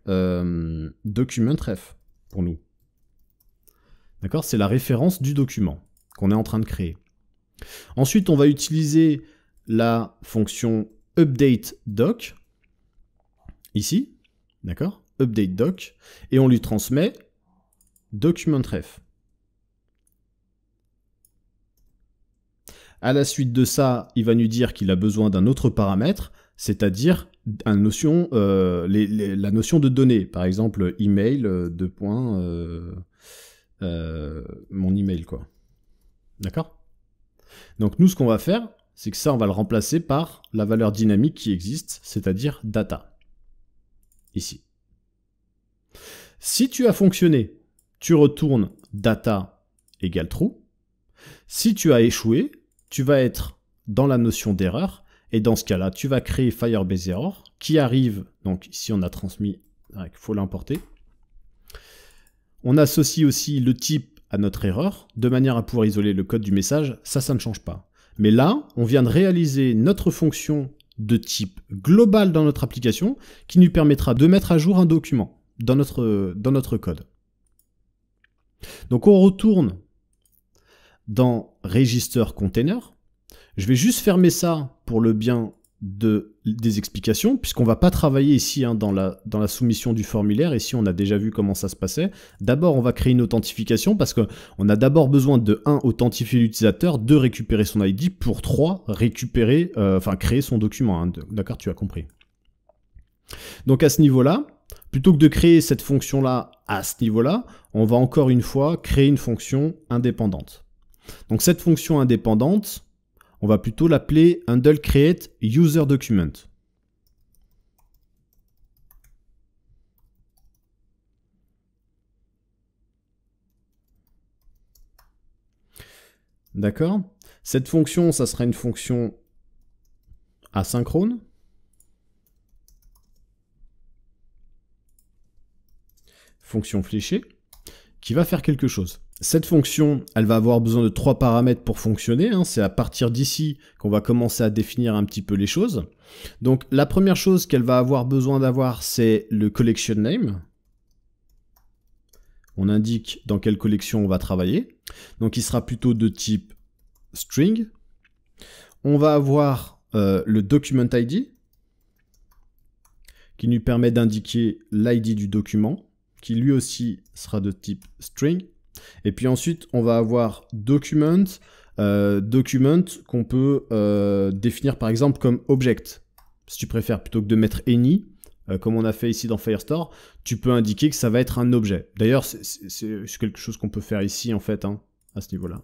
document.ref pour nous. D'accord? C'est la référence du document qu'on est en train de créer. Ensuite, on va utiliser la fonction UpdateDoc, ici, d'accord? UpdateDoc, et on lui transmet document.ref. À la suite de ça, il va nous dire qu'il a besoin d'un autre paramètre, c'est-à-dire la notion de données. Par exemple, email, mon email, quoi. D'accord? Donc nous, ce qu'on va faire, c'est que ça, on va le remplacer par la valeur dynamique qui existe, c'est-à-dire data. Ici. Si tu as fonctionné, tu retournes data égale true. Si tu as échoué, tu vas être dans la notion d'erreur, et dans ce cas-là, tu vas créer Firebase Error, qui arrive, donc ici on a transmis, il faut l'importer. On associe aussi le type à notre erreur, de manière à pouvoir isoler le code du message, ça ne change pas. Mais là, on vient de réaliser notre fonction de type global dans notre application, qui nous permettra de mettre à jour un document dans notre code. Donc on retourne dans Register Container. Je vais juste fermer ça pour le bien des explications, puisqu'on ne va pas travailler ici dans la soumission du formulaire. Ici, on a déjà vu comment ça se passait. D'abord, on va créer une authentification, parce qu'on a d'abord besoin de 1, authentifier l'utilisateur, 2, récupérer son ID, pour 3, créer son document. D'accord, tu as compris. Donc à ce niveau-là, plutôt que de créer cette fonction-là à ce niveau-là, on va encore une fois créer une fonction indépendante. Donc cette fonction indépendante, on va plutôt l'appeler handle create user document. D'accord? Cette fonction, ça sera une fonction asynchrone. Fonction fléchée, qui va faire quelque chose. Cette fonction, elle va avoir besoin de 3 paramètres pour fonctionner. C'est à partir d'ici qu'on va commencer à définir un petit peu les choses. Donc la première chose qu'elle va avoir besoin d'avoir, c'est le collection name. On indique dans quelle collection on va travailler. Donc il sera plutôt de type string. On va avoir le document ID, qui nous permet d'indiquer l'ID du document, qui lui aussi sera de type string. Et puis ensuite, on va avoir document qu'on peut définir par exemple comme object. Si tu préfères, plutôt que de mettre any, comme on a fait ici dans Firestore, tu peux indiquer que ça va être un objet. D'ailleurs, c'est quelque chose qu'on peut faire ici en fait, à ce niveau-là.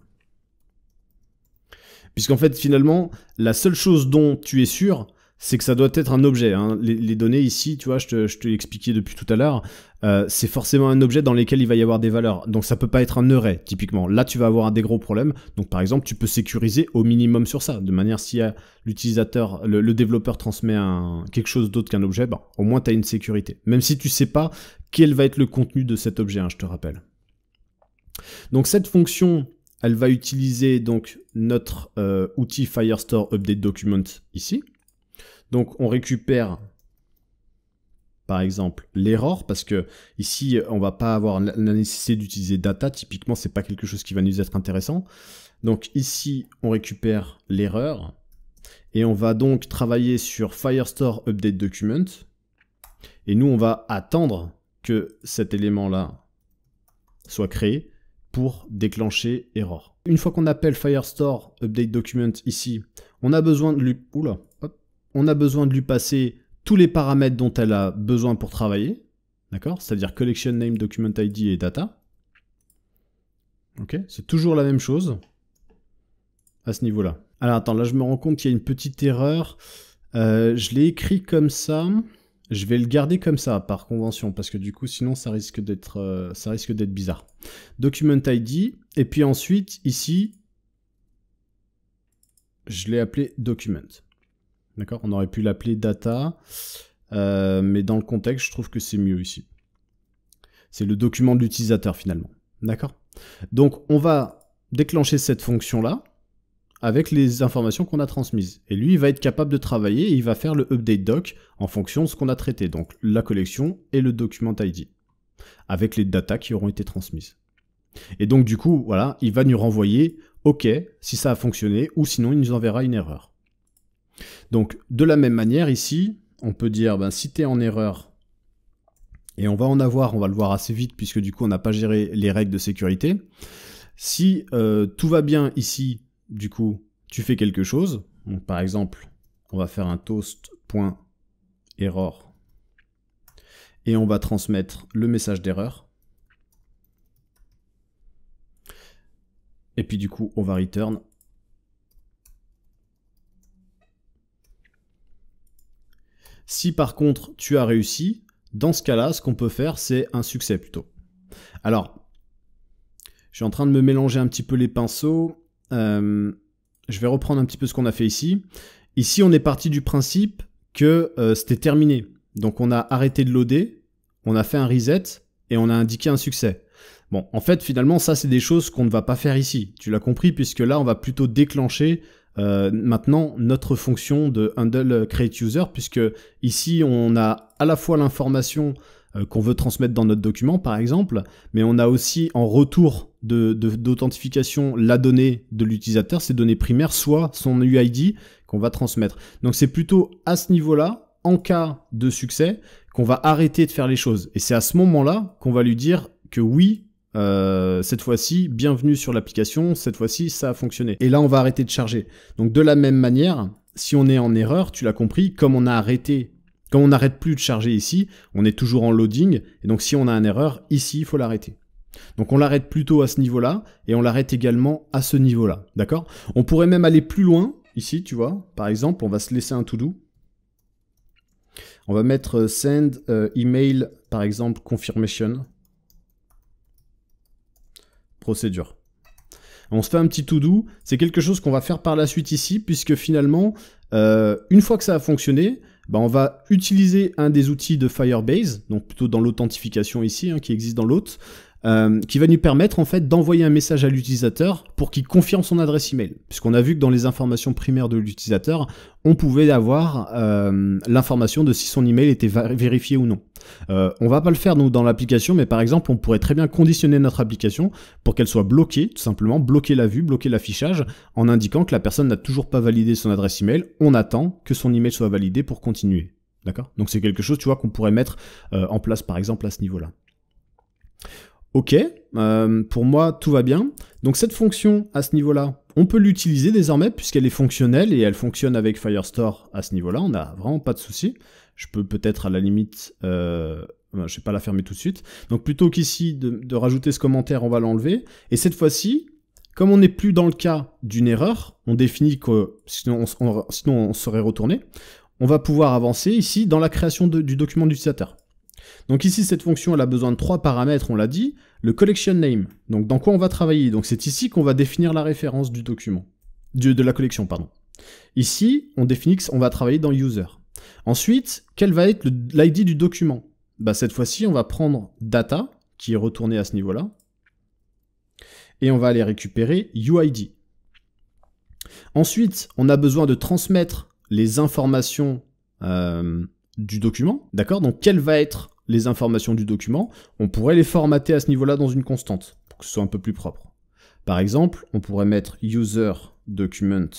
Puisqu'en fait, finalement, la seule chose dont tu es sûr, c'est que ça doit être un objet. Les données ici, tu vois, je te l'ai expliqué depuis tout à l'heure, c'est forcément un objet dans lequel il va y avoir des valeurs. Donc ça peut pas être un array, typiquement. Là, tu vas avoir des gros problèmes. Donc par exemple, tu peux sécuriser au minimum sur ça. De manière, si l'utilisateur, le développeur transmet quelque chose d'autre qu'un objet, au moins tu as une sécurité. Même si tu sais pas quel va être le contenu de cet objet, je te rappelle. Donc cette fonction, elle va utiliser donc notre outil Firestore Update Document ici. Donc on récupère par exemple l'erreur, parce que ici on va pas avoir la nécessité d'utiliser data, typiquement c'est pas quelque chose qui va nous être intéressant. Donc ici on récupère l'erreur et on va donc travailler sur Firestore Update Document et nous on va attendre que cet élément là soit créé pour déclencher error. Une fois qu'on appelle Firestore Update Document ici, on a besoin de lui... On a besoin de lui passer tous les paramètres dont elle a besoin pour travailler, d'accord? C'est-à-dire collection name, document ID et data. Ok, c'est toujours la même chose à ce niveau-là. Alors attends, là je me rends compte qu'il y a une petite erreur. Je l'ai écrit comme ça. Je vais le garder comme ça par convention parce que du coup sinon ça risque d'être bizarre. Document ID et puis ensuite ici je l'ai appelé document. D'accord, on aurait pu l'appeler data, mais dans le contexte, je trouve que c'est mieux ici. C'est le document de l'utilisateur finalement. D'accord? Donc, on va déclencher cette fonction-là avec les informations qu'on a transmises. Et lui, il va être capable de travailler et il va faire le update doc en fonction de ce qu'on a traité. Donc, la collection et le document ID avec les datas qui auront été transmises. Et donc, du coup, voilà, il va nous renvoyer OK si ça a fonctionné ou sinon il nous enverra une erreur. Donc, de la même manière, ici, on peut dire, si tu es en erreur, et on va le voir assez vite, puisque du coup, on n'a pas géré les règles de sécurité. Si tout va bien ici, du coup, tu fais quelque chose. Donc, par exemple, on va faire un toast.error, et on va transmettre le message d'erreur. Et puis, du coup, on va return. Si par contre tu as réussi, dans ce cas-là, ce qu'on peut faire, c'est un succès plutôt. Alors, je suis en train de me mélanger un petit peu les pinceaux. je vais reprendre un petit peu ce qu'on a fait ici. Ici, on est parti du principe que c'était terminé. Donc, on a arrêté de loader, on a fait un reset et on a indiqué un succès. Bon, en fait, finalement, ça, c'est des choses qu'on ne va pas faire ici. Tu l'as compris, puisque là, on va plutôt déclencher maintenant notre fonction de handle create user, puisque ici, on a à la fois l'information qu'on veut transmettre dans notre document, par exemple, mais on a aussi en retour d'authentification la donnée de l'utilisateur, ses données primaires, soit son UID qu'on va transmettre. Donc c'est plutôt à ce niveau-là, en cas de succès, qu'on va arrêter de faire les choses. Et c'est à ce moment-là qu'on va lui dire que oui, cette fois-ci, bienvenue sur l'application, cette fois-ci, ça a fonctionné. Et là, on va arrêter de charger. Donc de la même manière, si on est en erreur, tu l'as compris, comme on n'arrête plus de charger ici, on est toujours en loading, et donc si on a une erreur, ici, il faut l'arrêter. Donc on l'arrête plutôt à ce niveau-là, et on l'arrête également à ce niveau-là, d'accord? On pourrait même aller plus loin, ici, tu vois, par exemple, on va se laisser un to-do. On va mettre send email, par exemple, confirmation. Procédure. On se fait un petit to-do, c'est quelque chose qu'on va faire par la suite ici, puisque finalement, une fois que ça a fonctionné, on va utiliser un des outils de Firebase, donc plutôt dans l'authentification ici, qui existe dans l'autre, qui va nous permettre en fait d'envoyer un message à l'utilisateur pour qu'il confirme son adresse email. Puisqu'on a vu que dans les informations primaires de l'utilisateur, on pouvait avoir l'information de si son email était vérifié ou non. On va pas le faire nous dans l'application, mais par exemple, on pourrait très bien conditionner notre application pour qu'elle soit bloquée, tout simplement, bloquer la vue, bloquer l'affichage, en indiquant que la personne n'a toujours pas validé son adresse email. On attend que son email soit validé pour continuer. D'accord? Donc c'est quelque chose, tu vois, qu'on pourrait mettre en place, par exemple, à ce niveau-là. Ok, pour moi tout va bien. Donc cette fonction à ce niveau-là, on peut l'utiliser désormais puisqu'elle est fonctionnelle et elle fonctionne avec Firestore à ce niveau-là. On n'a vraiment pas de souci. Je peux peut-être à la limite, je vais pas la fermer tout de suite. Donc plutôt qu'ici de rajouter ce commentaire, on va l'enlever. Et cette fois-ci, comme on n'est plus dans le cas d'une erreur, on définit que sinon on serait retourné. On va pouvoir avancer ici dans la création du document d'utilisateur. Donc ici, cette fonction, elle a besoin de 3 paramètres, on l'a dit. Le collection name, donc dans quoi on va travailler. Donc c'est ici qu'on va définir la référence du document, de la collection, pardon. Ici, on définit qu'on va travailler dans user. Ensuite, quel va être l'ID du document? Cette fois-ci, on va prendre data, qui est retourné à ce niveau-là, et on va aller récupérer UID. Ensuite, on a besoin de transmettre les informations du document, d'accord? Donc quelles vont être les informations du document? On pourrait les formater à ce niveau-là dans une constante, pour que ce soit un peu plus propre. Par exemple, on pourrait mettre user document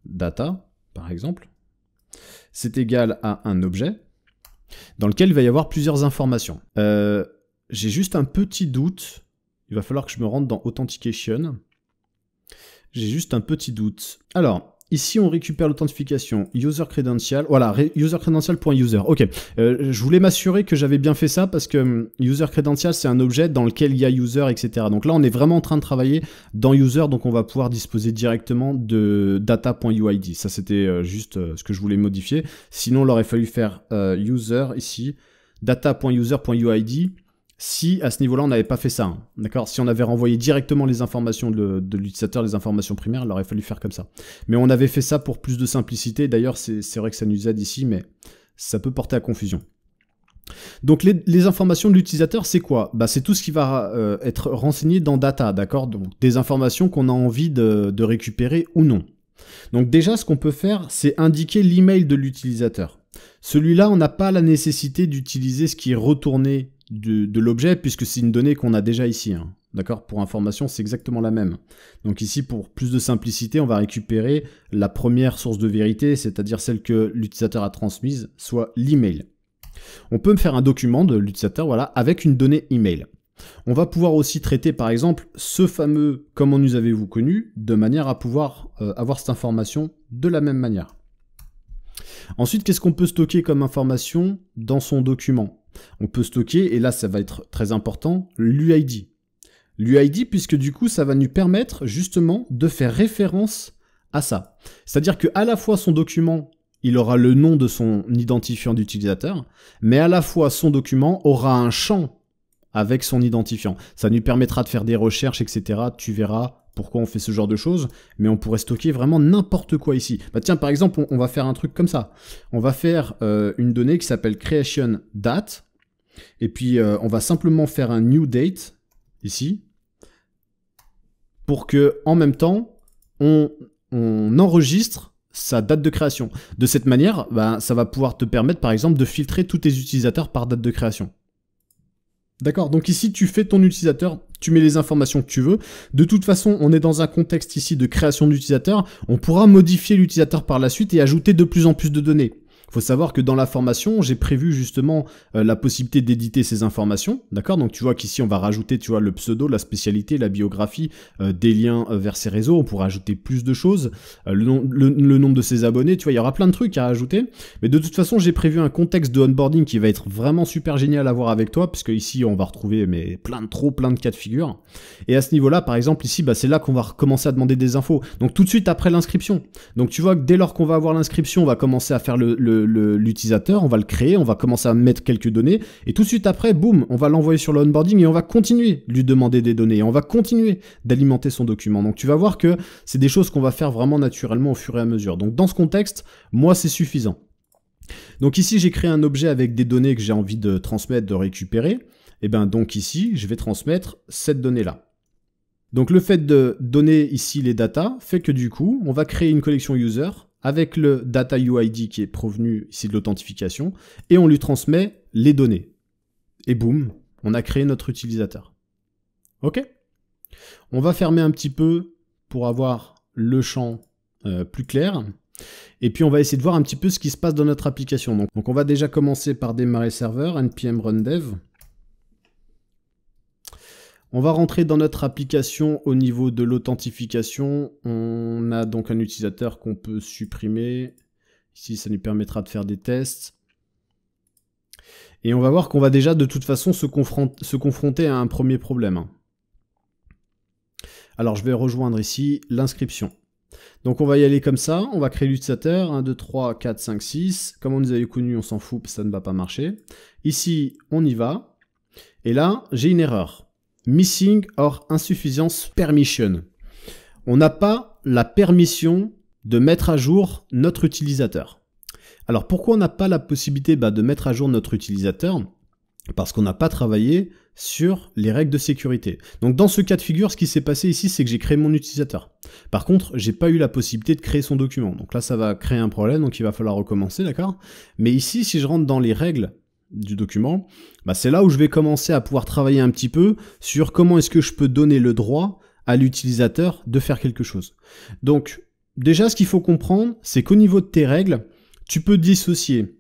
data, par exemple. C'est égal à un objet dans lequel il va y avoir plusieurs informations. J'ai juste un petit doute. Il va falloir que je me rende dans Authentication. J'ai juste un petit doute. Alors, ici, on récupère l'authentification, user credential, voilà, user credential.user. Ok, je voulais m'assurer que j'avais bien fait ça parce que user credential, c'est un objet dans lequel il y a user, etc. Donc là, on est vraiment en train de travailler dans user, donc on va pouvoir disposer directement de data.uid. Ça, c'était juste ce que je voulais modifier. Sinon, il aurait fallu faire user ici, data.user.uid. Si à ce niveau-là, on n'avait pas fait ça, d'accord? Si on avait renvoyé directement les informations de l'utilisateur, les informations primaires, il aurait fallu faire comme ça. Mais on avait fait ça pour plus de simplicité. D'ailleurs, c'est vrai que ça nous aide ici, mais ça peut porter à confusion. Donc les informations de l'utilisateur, c'est quoi? C'est tout ce qui va être renseigné dans data, d'accord? Donc des informations qu'on a envie de récupérer ou non. Donc déjà, ce qu'on peut faire, c'est indiquer l'email de l'utilisateur. Celui-là, on n'a pas la nécessité d'utiliser ce qui est retourné de l'objet, puisque c'est une donnée qu'on a déjà ici. D'accord? Pour information, c'est exactement la même. Donc ici, pour plus de simplicité, on va récupérer la première source de vérité, c'est-à-dire celle que l'utilisateur a transmise, soit l'email. On peut me faire un document de l'utilisateur, voilà, avec une donnée email. On va pouvoir aussi traiter, par exemple, ce fameux « Comment nous avez-vous connu ?» de manière à pouvoir avoir cette information de la même manière. Ensuite, qu'est-ce qu'on peut stocker comme information dans son document? On peut stocker, et là ça va être très important, l'UID. L'UID, puisque du coup ça va nous permettre justement de faire référence à ça. C'est-à-dire qu'à la fois son document, il aura le nom de son identifiant d'utilisateur, mais à la fois son document aura un champ avec son identifiant. Ça lui permettra de faire des recherches, etc. Tu verras pourquoi on fait ce genre de choses, mais on pourrait stocker vraiment n'importe quoi ici. Bah tiens, par exemple, on va faire un truc comme ça. On va faire une donnée qui s'appelle creation date, et puis on va simplement faire un new date, ici, pour que en même temps, on enregistre sa date de création. De cette manière, bah, ça va pouvoir te permettre, par exemple, de filtrer tous tes utilisateurs par date de création. D'accord, donc ici tu fais ton utilisateur, tu mets les informations que tu veux. De toute façon, on est dans un contexte ici de création d'utilisateur. On pourra modifier l'utilisateur par la suite et ajouter de plus en plus de données. Il faut savoir que dans la formation, j'ai prévu justement la possibilité d'éditer ces informations, d'accord? Donc tu vois qu'ici on va rajouter, tu vois, le pseudo, la spécialité, la biographie, des liens vers ses réseaux, on pourra ajouter plus de choses, le nombre de ses abonnés, tu vois, il y aura plein de trucs à ajouter, mais de toute façon, j'ai prévu un contexte de onboarding qui va être vraiment super génial à voir avec toi, puisque ici on va retrouver plein de cas de figure, et à ce niveau-là, par exemple, ici, bah, c'est là qu'on va recommencer à demander des infos, donc tout de suite après l'inscription. Donc tu vois que dès lors qu'on va avoir l'inscription, on va commencer à faire l'utilisateur, on va le créer, on va commencer à mettre quelques données, et tout de suite après, boum, on va l'envoyer sur le onboarding et on va continuer de lui demander des données, et on va continuer d'alimenter son document. Donc tu vas voir que c'est des choses qu'on va faire vraiment naturellement au fur et à mesure. Donc dans ce contexte, moi c'est suffisant. Donc ici j'ai créé un objet avec des données que j'ai envie de transmettre, de récupérer, et bien donc ici je vais transmettre cette donnée-là. Donc le fait de donner ici les datas fait que du coup, on va créer une collection user avec le data UID qui est provenu ici de l'authentification, et on lui transmet les données. Et boum, on a créé notre utilisateur. Ok? On va fermer un petit peu pour avoir le champ plus clair, et puis on va essayer de voir un petit peu ce qui se passe dans notre application. Donc on va déjà commencer par démarrer le serveur, npm run dev. On va rentrer dans notre application au niveau de l'authentification. On a donc un utilisateur qu'on peut supprimer. Ici, ça nous permettra de faire des tests. Et on va voir qu'on va déjà de toute façon se confronter à un premier problème. Alors, je vais rejoindre ici l'inscription. Donc, on va y aller comme ça. On va créer l'utilisateur. 1, 2, 3, 4, 5, 6. Comme on nous avait connu, on s'en fout, ça ne va pas marcher. Ici, on y va. Et là, j'ai une erreur. Missing or insuffiance permission. On n'a pas la permission de mettre à jour notre utilisateur. Alors pourquoi on n'a pas la possibilité de mettre à jour notre utilisateur? Parce qu'on n'a pas travaillé sur les règles de sécurité. Donc dans ce cas de figure, ce qui s'est passé ici, c'est que j'ai créé mon utilisateur. Par contre, j'ai pas eu la possibilité de créer son document. Donc là, ça va créer un problème, donc il va falloir recommencer, d'accord? Mais ici, si je rentre dans les règles du document, c'est là où je vais commencer à pouvoir travailler un petit peu sur comment est-ce que je peux donner le droit à l'utilisateur de faire quelque chose. Donc déjà ce qu'il faut comprendre, c'est qu'au niveau de tes règles, tu peux dissocier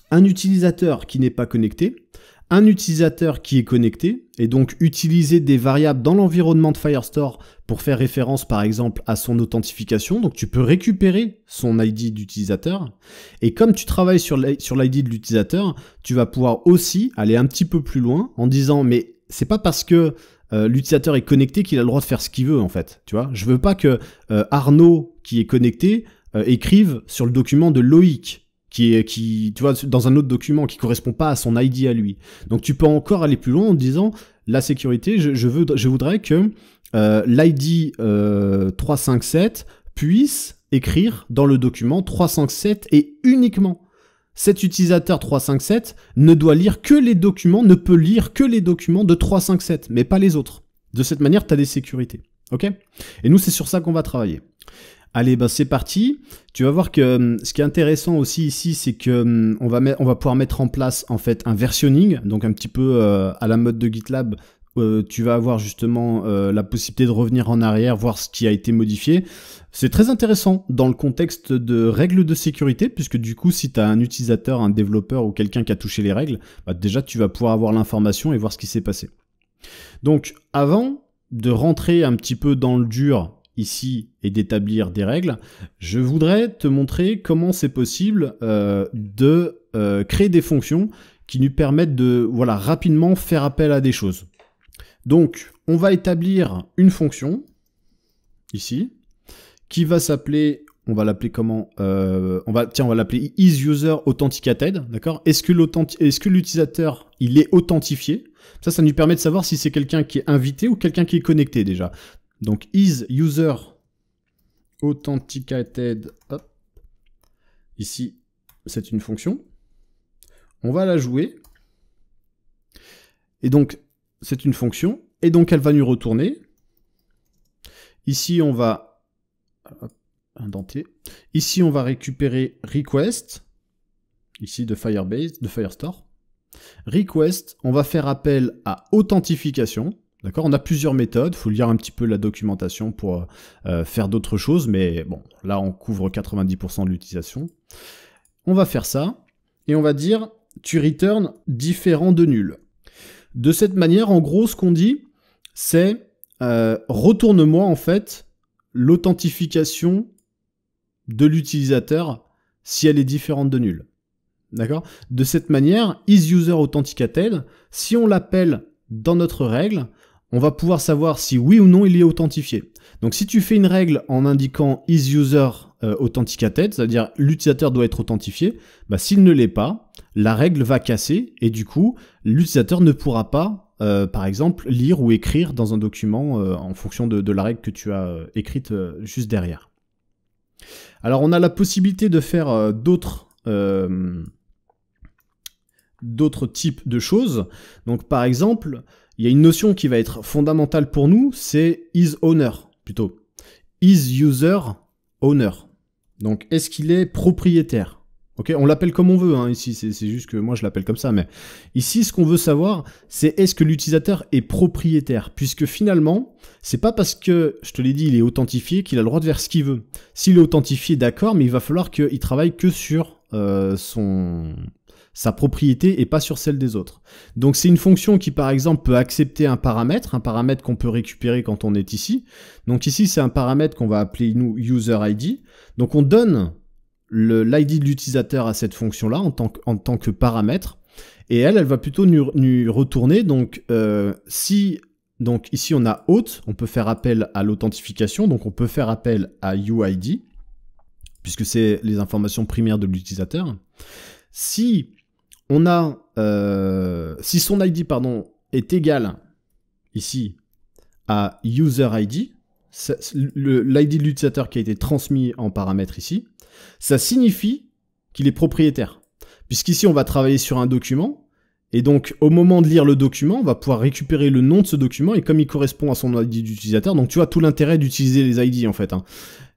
un utilisateur qui n'est pas connecté, un utilisateur qui est connecté, et donc utiliser des variables dans l'environnement de Firestore pour faire référence par exemple à son authentification. Donc tu peux récupérer son ID d'utilisateur, et comme tu travailles sur l'ID de l'utilisateur, tu vas pouvoir aussi aller un petit peu plus loin en disant mais c'est pas parce que l'utilisateur est connecté qu'il a le droit de faire ce qu'il veut en fait. Tu vois, je veux pas que Arnaud qui est connecté écrive sur le document de Loïc qui tu vois, dans un autre document qui correspond pas à son ID à lui. Donc tu peux encore aller plus loin en disant la sécurité, je voudrais que l'ID 357 puisse écrire dans le document 357 et uniquement. Cet utilisateur 357 ne doit lire que les documents, ne peut lire que les documents de 357, mais pas les autres. De cette manière, tu as des sécurités. Ok? Et nous, c'est sur ça qu'on va travailler. Allez, c'est parti. Tu vas voir que ce qui est intéressant aussi ici, c'est que on va pouvoir mettre en place en fait un versionning, donc un petit peu à la mode de GitLab. Tu vas avoir justement la possibilité de revenir en arrière, voir ce qui a été modifié. C'est très intéressant dans le contexte de règles de sécurité, puisque du coup, si tu as un utilisateur, un développeur ou quelqu'un qui a touché les règles, déjà tu vas pouvoir avoir l'information et voir ce qui s'est passé. Donc, avant de rentrer un petit peu dans le dur ici et d'établir des règles, je voudrais te montrer comment c'est possible de créer des fonctions qui nous permettent de rapidement faire appel à des choses. Donc, on va établir une fonction, ici, qui va s'appeler on va l'appeler comment, on va l'appeler isUserAuthenticated, d'accord? Est-ce que l'utilisateur, il est authentifié? Ça nous permet de savoir si c'est quelqu'un qui est invité ou quelqu'un qui est connecté déjà. Donc isUserAuthenticated, hop. Ici, c'est une fonction. On va la jouer. Et donc, c'est une fonction. Et donc, elle va nous retourner. Ici, on va indenter. Ici, on va récupérer request. Ici, de Firebase, de Firestore. Request, on va faire appel à authentification. D'accord, on a plusieurs méthodes. Il faut lire un petit peu la documentation pour faire d'autres choses. Mais bon, là, on couvre 90% de l'utilisation. On va faire ça. Et on va dire, tu return différent de nul. De cette manière, en gros, ce qu'on dit, c'est retourne-moi en fait l'authentification de l'utilisateur si elle est différente de nul. D'accord? De cette manière, isUserAuthenticated, si on l'appelle dans notre règle, on va pouvoir savoir si oui ou non il est authentifié. Donc si tu fais une règle en indiquant isUserAuthenticated, c'est-à-dire l'utilisateur doit être authentifié, bah, s'il ne l'est pas, la règle va casser et du coup, l'utilisateur ne pourra pas, par exemple, lire ou écrire dans un document en fonction de la règle que tu as écrite juste derrière. Alors on a la possibilité de faire d'autres types de choses. Donc par exemple, il y a une notion qui va être fondamentale pour nous, c'est isOwner plutôt. isUserOwner. Donc est-ce qu'il est propriétaire? Ok, on l'appelle comme on veut, hein, ici, c'est juste que moi je l'appelle comme ça, mais ici ce qu'on veut savoir, c'est est-ce que l'utilisateur est propriétaire, puisque finalement, c'est pas parce que, je te l'ai dit, il est authentifié qu'il a le droit de faire ce qu'il veut. S'il est authentifié, d'accord, mais il va falloir qu'il travaille que sur sa propriété et pas sur celle des autres. Donc c'est une fonction qui par exemple peut accepter un paramètre qu'on peut récupérer quand on est ici. Donc ici c'est un paramètre qu'on va appeler nous userID. Donc on donne l'ID de l'utilisateur à cette fonction-là en tant que paramètre. Et elle va plutôt nous retourner. Donc donc ici on a auth, on peut faire appel à l'authentification, donc on peut faire appel à UID, puisque c'est les informations primaires de l'utilisateur. Si on a, si son ID est égal ici à userID, l'ID de l'utilisateur qui a été transmis en paramètre ici, ça signifie qu'il est propriétaire. Puisqu'ici on va travailler sur un document, et donc au moment de lire le document, on va pouvoir récupérer le nom de ce document, et comme il correspond à son ID d'utilisateur, donc tu vois tout l'intérêt d'utiliser les ID en fait. Hein.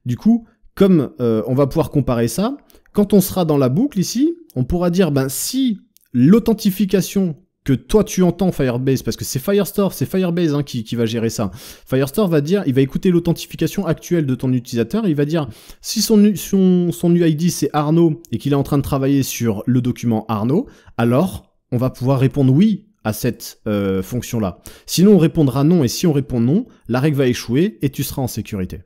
Du coup, comme on va pouvoir comparer ça, quand on sera dans la boucle ici, on pourra dire, ben, si l'authentification que toi tu entends Firebase, parce que c'est Firestore, c'est Firebase hein, qui va gérer ça. Firestore va dire, il va écouter l'authentification actuelle de ton utilisateur, et il va dire, si son UID c'est Arnaud, et qu'il est en train de travailler sur le document Arnaud, alors on va pouvoir répondre oui à cette fonction-là. Sinon on répondra non, et si on répond non, la règle va échouer, et tu seras en sécurité.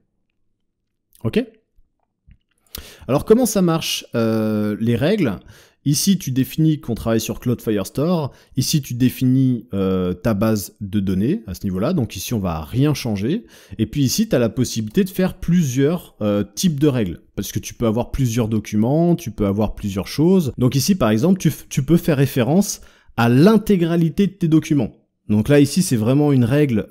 Ok ? Alors comment ça marche les règles? Ici tu définis qu'on travaille sur Cloud Firestore, ici tu définis ta base de données à ce niveau-là, donc ici on va rien changer, et puis ici tu as la possibilité de faire plusieurs types de règles, parce que tu peux avoir plusieurs documents, tu peux avoir plusieurs choses, donc ici par exemple tu peux faire référence à l'intégralité de tes documents. Donc là, ici, c'est vraiment une règle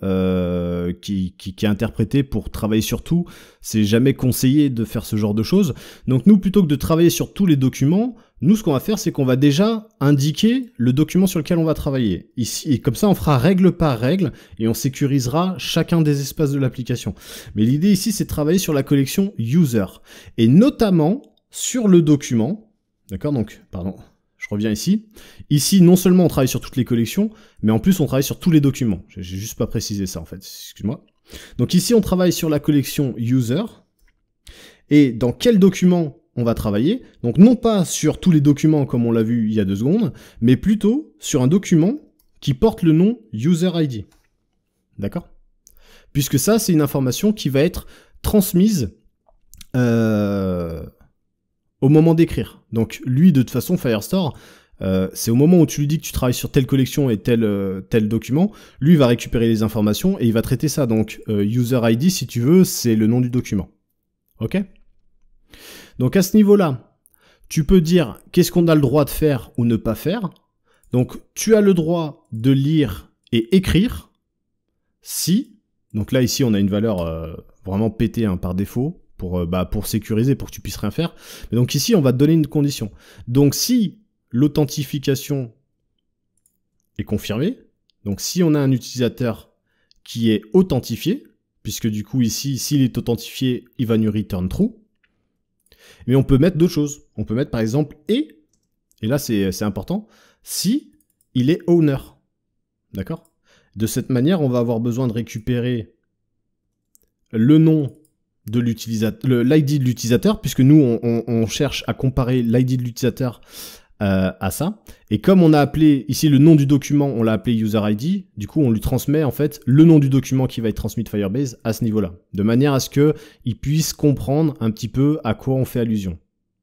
qui est interprétée pour travailler sur tout. C'est jamais conseillé de faire ce genre de choses. Donc nous, plutôt que de travailler sur tous les documents, nous, ce qu'on va faire, c'est qu'on va déjà indiquer le document sur lequel on va travailler. Ici, et comme ça, on fera règle par règle et on sécurisera chacun des espaces de l'application. Mais l'idée ici, c'est de travailler sur la collection user. Et notamment sur le document. D'accord? Donc, pardon. Je reviens ici. Ici, non seulement on travaille sur toutes les collections, mais en plus on travaille sur tous les documents. J'ai juste pas précisé ça en fait, excuse-moi. Donc ici, on travaille sur la collection user. Et dans quel document on va travailler? Donc non pas sur tous les documents comme on l'a vu il y a 2 secondes, mais plutôt sur un document qui porte le nom userID. D'accord? Puisque ça, c'est une information qui va être transmise au moment d'écrire. Donc lui, de toute façon, Firestore, c'est au moment où tu lui dis que tu travailles sur telle collection et tel document, lui il va récupérer les informations et il va traiter ça. Donc user ID, si tu veux, c'est le nom du document. Ok? Donc à ce niveau-là, tu peux dire qu'est-ce qu'on a le droit de faire ou ne pas faire. Donc tu as le droit de lire et écrire si, donc là ici on a une valeur vraiment pétée par défaut pour sécuriser, pour que tu puisses rien faire. Mais donc ici on va te donner une condition. Donc si l'authentification est confirmée, donc si on a un utilisateur qui est authentifié, puisque du coup ici, s'il est authentifié, il va nous return true. Mais on peut mettre d'autres choses. On peut mettre par exemple et là c'est important, si il est owner. D'accord? De cette manière, on va avoir besoin de récupérer le nom de l'utilisateur, l'ID de l'utilisateur, puisque nous on cherche à comparer l'ID de l'utilisateur à ça. Et comme on a appelé ici le nom du document, on l'a appelé user ID, du coup on lui transmet en fait le nom du document qui va être transmis de Firebase à ce niveau-là, de manière à ce que il puisse comprendre un petit peu à quoi on fait allusion.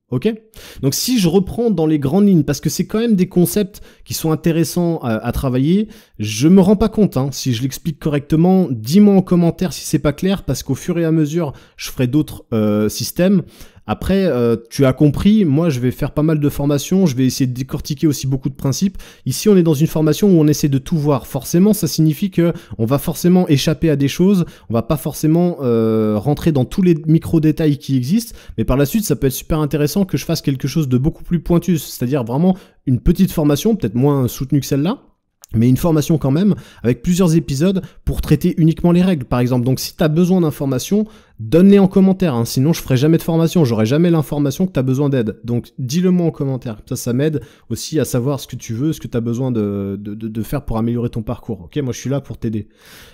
Ok? Donc si je reprends dans les grandes lignes, parce que c'est quand même des concepts qui sont intéressants à travailler, je me rends pas compte si je l'explique correctement, dis-moi en commentaire si c'est pas clair, parce qu'au fur et à mesure, je ferai d'autres systèmes. Après, tu as compris, moi je vais faire pas mal de formations, je vais essayer de décortiquer aussi beaucoup de principes. Ici on est dans une formation où on essaie de tout voir. Forcément, ça signifie que on va forcément échapper à des choses, on va pas forcément rentrer dans tous les micro-détails qui existent, mais par la suite ça peut être super intéressant que je fasse quelque chose de beaucoup plus pointu, c'est-à-dire vraiment une petite formation, peut-être moins soutenue que celle-là, mais une formation quand même, avec plusieurs épisodes pour traiter uniquement les règles, par exemple. Donc si tu as besoin d'informations, donne-les en commentaire, sinon je ferai jamais de formation, j'aurai jamais l'information que tu as besoin d'aide. Donc dis-le moi en commentaire, ça m'aide aussi à savoir ce que tu veux, ce que tu as besoin de faire pour améliorer ton parcours. Ok, moi je suis là pour t'aider.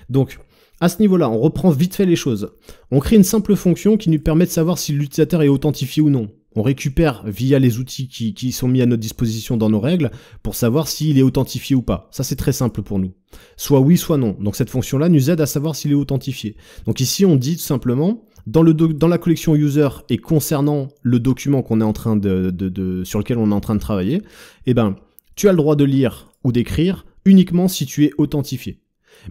Donc à ce niveau-là, on reprend vite fait les choses. On crée une simple fonction qui nous permet de savoir si l'utilisateur est authentifié ou non. On récupère via les outils qui sont mis à notre disposition dans nos règles pour savoir s'il est authentifié ou pas. Ça, c'est très simple pour nous. Soit oui, soit non. Donc cette fonction-là nous aide à savoir s'il est authentifié. Donc ici, on dit tout simplement, dans la collection user et concernant le document qu'on est en train sur lequel on est en train de travailler, tu as le droit de lire ou d'écrire uniquement si tu es authentifié.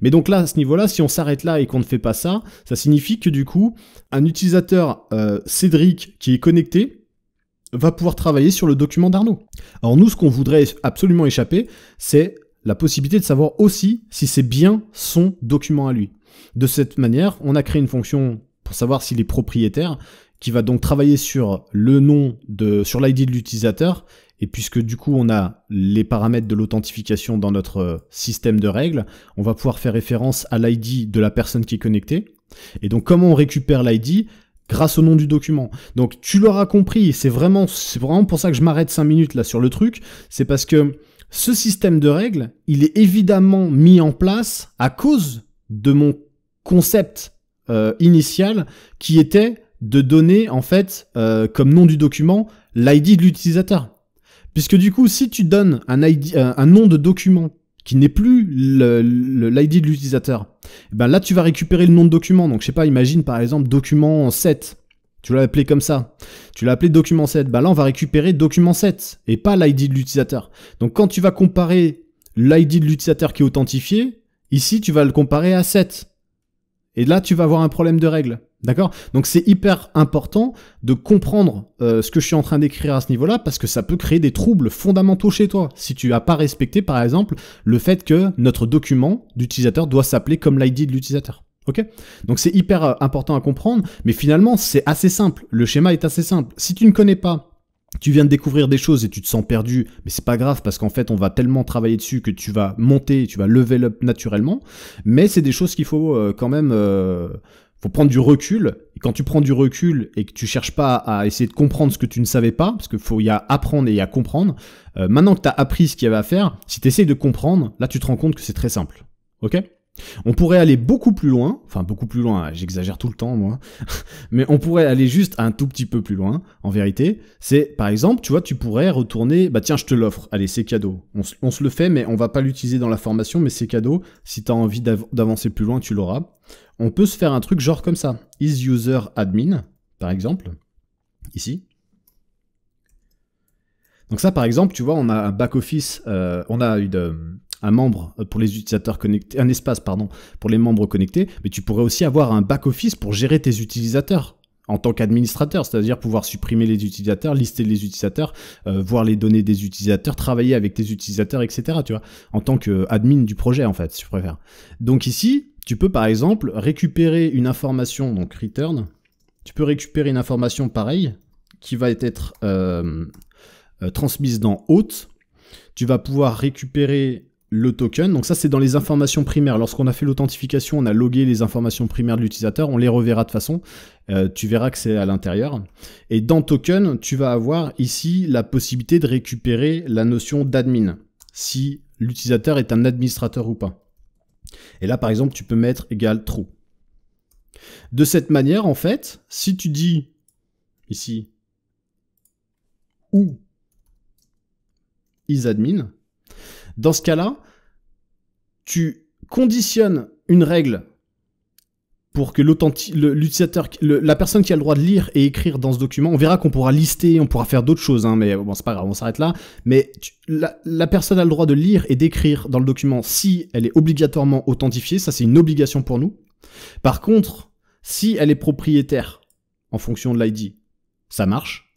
Mais donc là, à ce niveau-là, si on s'arrête là et qu'on ne fait pas ça, ça signifie que du coup, un utilisateur Cédric qui est connecté va pouvoir travailler sur le document d'Arnaud. Alors nous, ce qu'on voudrait absolument échapper, c'est la possibilité de savoir aussi si c'est bien son document à lui. De cette manière, on a créé une fonction pour savoir s'il est propriétaire, qui va donc travailler sur le nom sur l'ID de l'utilisateur, et puisque du coup on a les paramètres de l'authentification dans notre système de règles, on va pouvoir faire référence à l'ID de la personne qui est connectée. Et donc comment on récupère l'ID ? Grâce au nom du document. Donc tu l'auras compris, c'est vraiment pour ça que je m'arrête 5 minutes là sur le truc, c'est parce que ce système de règles, il est évidemment mis en place à cause de mon concept initial qui était de donner en fait comme nom du document l'ID de l'utilisateur. Puisque du coup, si tu donnes un nom de document qui n'est plus l'ID de l'utilisateur, là tu vas récupérer le nom de document. Donc je sais pas, imagine par exemple document 7. Tu l'as appelé comme ça. Tu l'as appelé document 7. Là on va récupérer document 7 et pas l'ID de l'utilisateur. Donc quand tu vas comparer l'ID de l'utilisateur qui est authentifié, ici tu vas le comparer à 7. Et là tu vas avoir un problème de règle. D'accord? Donc c'est hyper important de comprendre ce que je suis en train d'écrire à ce niveau-là, parce que ça peut créer des troubles fondamentaux chez toi, si tu n'as pas respecté par exemple le fait que notre document d'utilisateur doit s'appeler comme l'ID de l'utilisateur. Ok? Donc c'est hyper important à comprendre, mais finalement c'est assez simple, le schéma est assez simple. Si tu ne connais pas, tu viens de découvrir des choses et tu te sens perdu, mais c'est pas grave parce qu'en fait on va tellement travailler dessus que tu vas monter, tu vas level up naturellement, mais c'est des choses qu'il faut quand même... faut prendre du recul, et quand tu prends du recul et que tu cherches pas à essayer de comprendre ce que tu ne savais pas, parce qu'il faut y a apprendre et y a comprendre, maintenant que tu as appris ce qu'il y avait à faire, si tu essayes de comprendre, là tu te rends compte que c'est très simple. Ok ? On pourrait aller beaucoup plus loin, enfin beaucoup plus loin, j'exagère tout le temps moi, mais on pourrait aller juste un tout petit peu plus loin, en vérité. C'est, par exemple, tu vois, tu pourrais retourner, tiens, je te l'offre, allez, c'est cadeau. On se le fait, mais on va pas l'utiliser dans la formation, mais c'est cadeau. Si tu as envie d'avancer plus loin, tu l'auras. On peut se faire un truc genre comme ça, is user admin, par exemple, ici. Donc ça, par exemple, tu vois, on a un back-office, on a un membre pour les utilisateurs connectés, un espace, pardon, pour les membres connectés, mais tu pourrais aussi avoir un back-office pour gérer tes utilisateurs. en tant qu'administrateur, c'est-à-dire pouvoir supprimer les utilisateurs, lister les utilisateurs, voir les données des utilisateurs, travailler avec tes utilisateurs, etc. Tu vois, en tant qu'admin du projet, en fait, si tu préfères. Donc ici, tu peux par exemple récupérer une information, donc return, tu peux récupérer une information pareille qui va être transmise dans auth. Tu vas pouvoir récupérer le token, donc ça c'est dans les informations primaires. Lorsqu'on a fait l'authentification, on a logué les informations primaires de l'utilisateur, on les reverra de toute façon, tu verras que c'est à l'intérieur. Et dans token, tu vas avoir ici la possibilité de récupérer la notion d'admin, si l'utilisateur est un administrateur ou pas. Et là par exemple, tu peux mettre égal true. De cette manière, en fait, si tu dis ici ou isAdmin, dans ce cas-là, tu conditionnes une règle pour que l'utilisateur, la personne qui a le droit de lire et écrire dans ce document, on verra qu'on pourra lister, on pourra faire d'autres choses, hein, mais bon, c'est pas grave, on s'arrête là. Mais la personne a le droit de lire et d'écrire dans le document si elle est obligatoirement authentifiée, ça c'est une obligation pour nous. Par contre, si elle est propriétaire en fonction de l'ID, ça marche.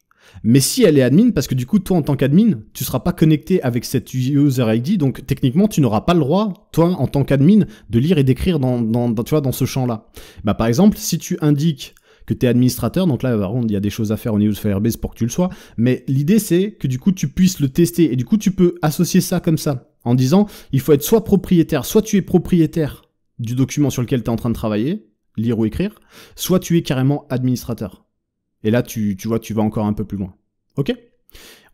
Mais si elle est admin, parce que du coup, toi, en tant qu'admin, tu ne seras pas connecté avec cette user ID, donc techniquement, tu n'auras pas le droit, toi, en tant qu'admin, de lire et d'écrire tu vois, dans ce champ-là. Bah, par exemple, si tu indiques que tu es administrateur, donc là, il y a des choses à faire au niveau de Firebase pour que tu le sois, mais l'idée, c'est que du coup, tu puisses le tester, et du coup, tu peux associer ça comme ça, en disant, il faut être soit propriétaire, soit tu es propriétaire du document sur lequel tu es en train de travailler, lire ou écrire, soit tu es carrément administrateur. Et là, tu vois, tu vas encore un peu plus loin. Ok ?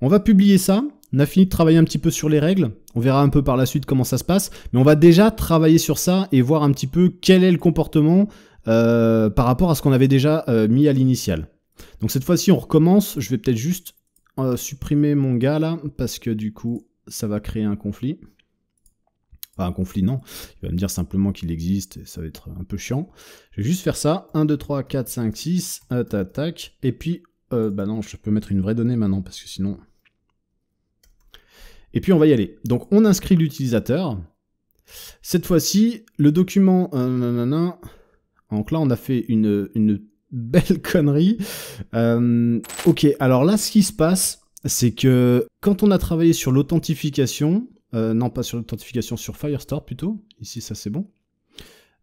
On va publier ça. On a fini de travailler un petit peu sur les règles. On verra un peu par la suite comment ça se passe. Mais on va déjà travailler sur ça et voir un petit peu quel est le comportement par rapport à ce qu'on avait déjà mis à l'initial. Donc cette fois-ci, on recommence. Je vais peut-être juste supprimer mon gars là, parce que du coup, ça va créer un conflit. Enfin, un conflit, non. Il va me dire simplement qu'il existe et ça va être un peu chiant. Je vais juste faire ça. 1, 2, 3, 4, 5, 6. Tac. Et puis, bah non, je peux mettre une vraie donnée maintenant parce que sinon... Et puis, on va y aller. Donc, on inscrit l'utilisateur. Cette fois-ci, le document... Donc là, on a fait une belle connerie. Ok, alors là, ce qui se passe, c'est que quand on a travaillé sur l'authentification... non, pas sur l'authentification, sur Firestore plutôt. Ici, ça c'est bon.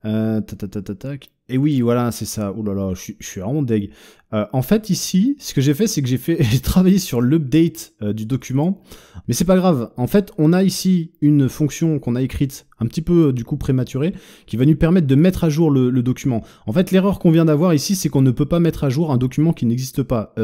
Tac. Et oui, voilà, c'est ça. Oh là là, je suis vraiment deg. En fait, ici, ce que j'ai fait, c'est que j'ai travaillé sur l'update du document. Mais c'est pas grave. En fait, on a ici une fonction qu'on a écrite un petit peu, du coup, prématurée, qui va nous permettre de mettre à jour le document. En fait, l'erreur qu'on vient d'avoir ici, c'est qu'on ne peut pas mettre à jour un document qui n'existe pas.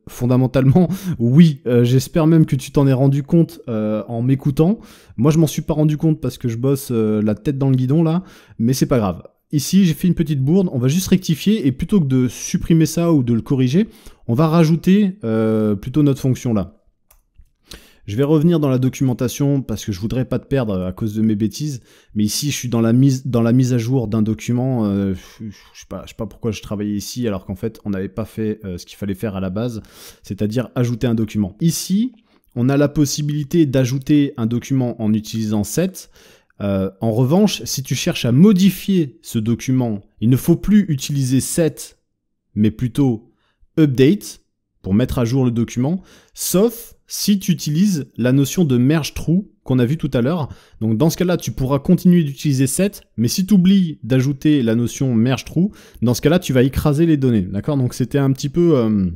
Fondamentalement, oui, j'espère même que tu t'en es rendu compte en m'écoutant. Moi, je m'en suis pas rendu compte parce que je bosse la tête dans le guidon, là. Mais c'est pas grave. Ici, j'ai fait une petite bourde, on va juste rectifier, et plutôt que de supprimer ça ou de le corriger, on va rajouter plutôt notre fonction là. Je vais revenir dans la documentation parce que je voudrais pas te perdre à cause de mes bêtises, mais ici je suis dans la mise à jour d'un document, je sais pas pourquoi je travaillais ici alors qu'en fait on n'avait pas fait ce qu'il fallait faire à la base, c'est-à-dire ajouter un document. Ici, on a la possibilité d'ajouter un document en utilisant set. En revanche, si tu cherches à modifier ce document, il ne faut plus utiliser set, mais plutôt update pour mettre à jour le document, sauf si tu utilises la notion de merge true qu'on a vu tout à l'heure. Donc dans ce cas-là, tu pourras continuer d'utiliser set, mais si tu oublies d'ajouter la notion merge true, dans ce cas-là, tu vas écraser les données. D'accord ? Donc c'était un petit peu...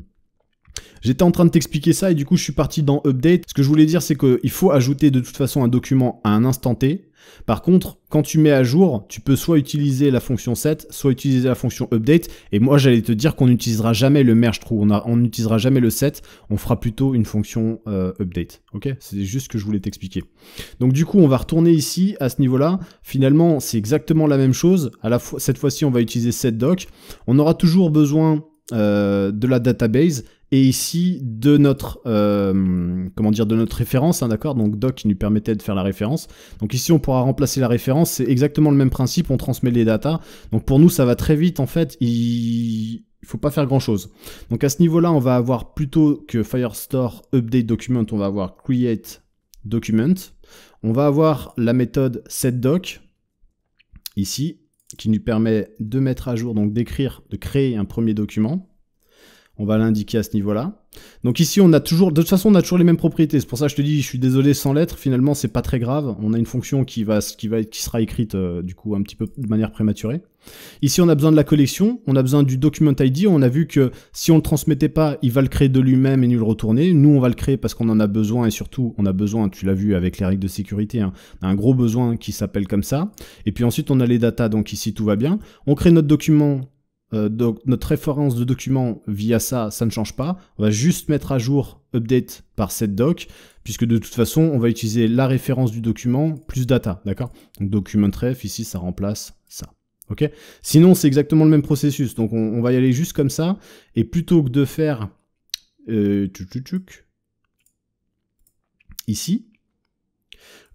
J'étais en train de t'expliquer ça et du coup je suis parti dans update. Ce que je voulais dire c'est qu'il faut ajouter de toute façon un document à un instant T. Par contre, quand tu mets à jour, tu peux soit utiliser la fonction set, soit utiliser la fonction update. Et moi j'allais te dire qu'on n'utilisera jamais le merge true, on n'utilisera jamais le set, on fera plutôt une fonction update. Ok ? C'est juste ce que je voulais t'expliquer. Donc du coup on va retourner ici à ce niveau-là. Finalement c'est exactement la même chose. Cette fois-ci on va utiliser setDoc. On aura toujours besoin de la database et ici de notre de notre référence, hein, d'accord, donc doc qui nous permettait de faire la référence. Donc ici on pourra remplacer la référence, c'est exactement le même principe, on transmet les datas. Donc pour nous ça va très vite en fait, il faut pas faire grand chose. Donc à ce niveau là on va avoir plutôt que Firestore update document, on va avoir create document. On va avoir la méthode setDoc ici qui nous permet de mettre à jour, donc d'écrire, de créer un premier document. On va l'indiquer à ce niveau-là. Donc ici, on a toujours, de toute façon, on a toujours les mêmes propriétés. C'est pour ça que je te dis, je suis désolé sans lettres. Finalement, c'est pas très grave. On a une fonction qui sera écrite du coup un petit peu de manière prématurée. Ici, on a besoin de la collection. On a besoin du document ID. On a vu que si on le transmettait pas, il va le créer de lui-même et nous le retourner. Nous, on va le créer parce qu'on en a besoin et surtout, on a besoin. Tu l'as vu avec les règles de sécurité, hein, un gros besoin qui s'appelle comme ça. Et puis ensuite, on a les datas. Donc ici, tout va bien. On crée notre document. Donc notre référence de document via ça ne change pas. On va juste mettre à jour update par cette doc, puisque de toute façon, on va utiliser la référence du document plus data, d'accord? Donc document ref, ici, ça remplace ça. Ok? Sinon, c'est exactement le même processus. Donc on va y aller juste comme ça, et plutôt que de faire ici,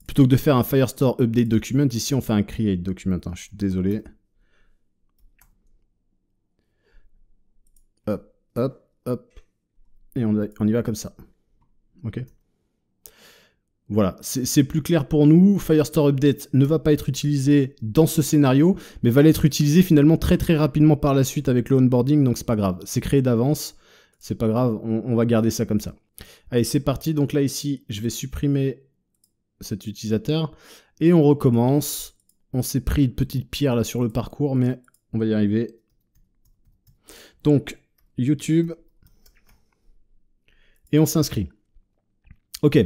plutôt que de faire un Firestore update document, ici on fait un create document. Hein, je suis désolé. Hop, hop, et on y va comme ça. Ok. Voilà, c'est plus clair pour nous. Firestore Update ne va pas être utilisé dans ce scénario, mais va l'être utilisé finalement très rapidement par la suite avec le onboarding, donc c'est pas grave. C'est créé d'avance, c'est pas grave, on va garder ça comme ça. Allez, c'est parti. Donc là, ici, je vais supprimer cet utilisateur et on recommence. On s'est pris une petite pierre là sur le parcours, mais on va y arriver. Donc, YouTube, et on s'inscrit. Ok,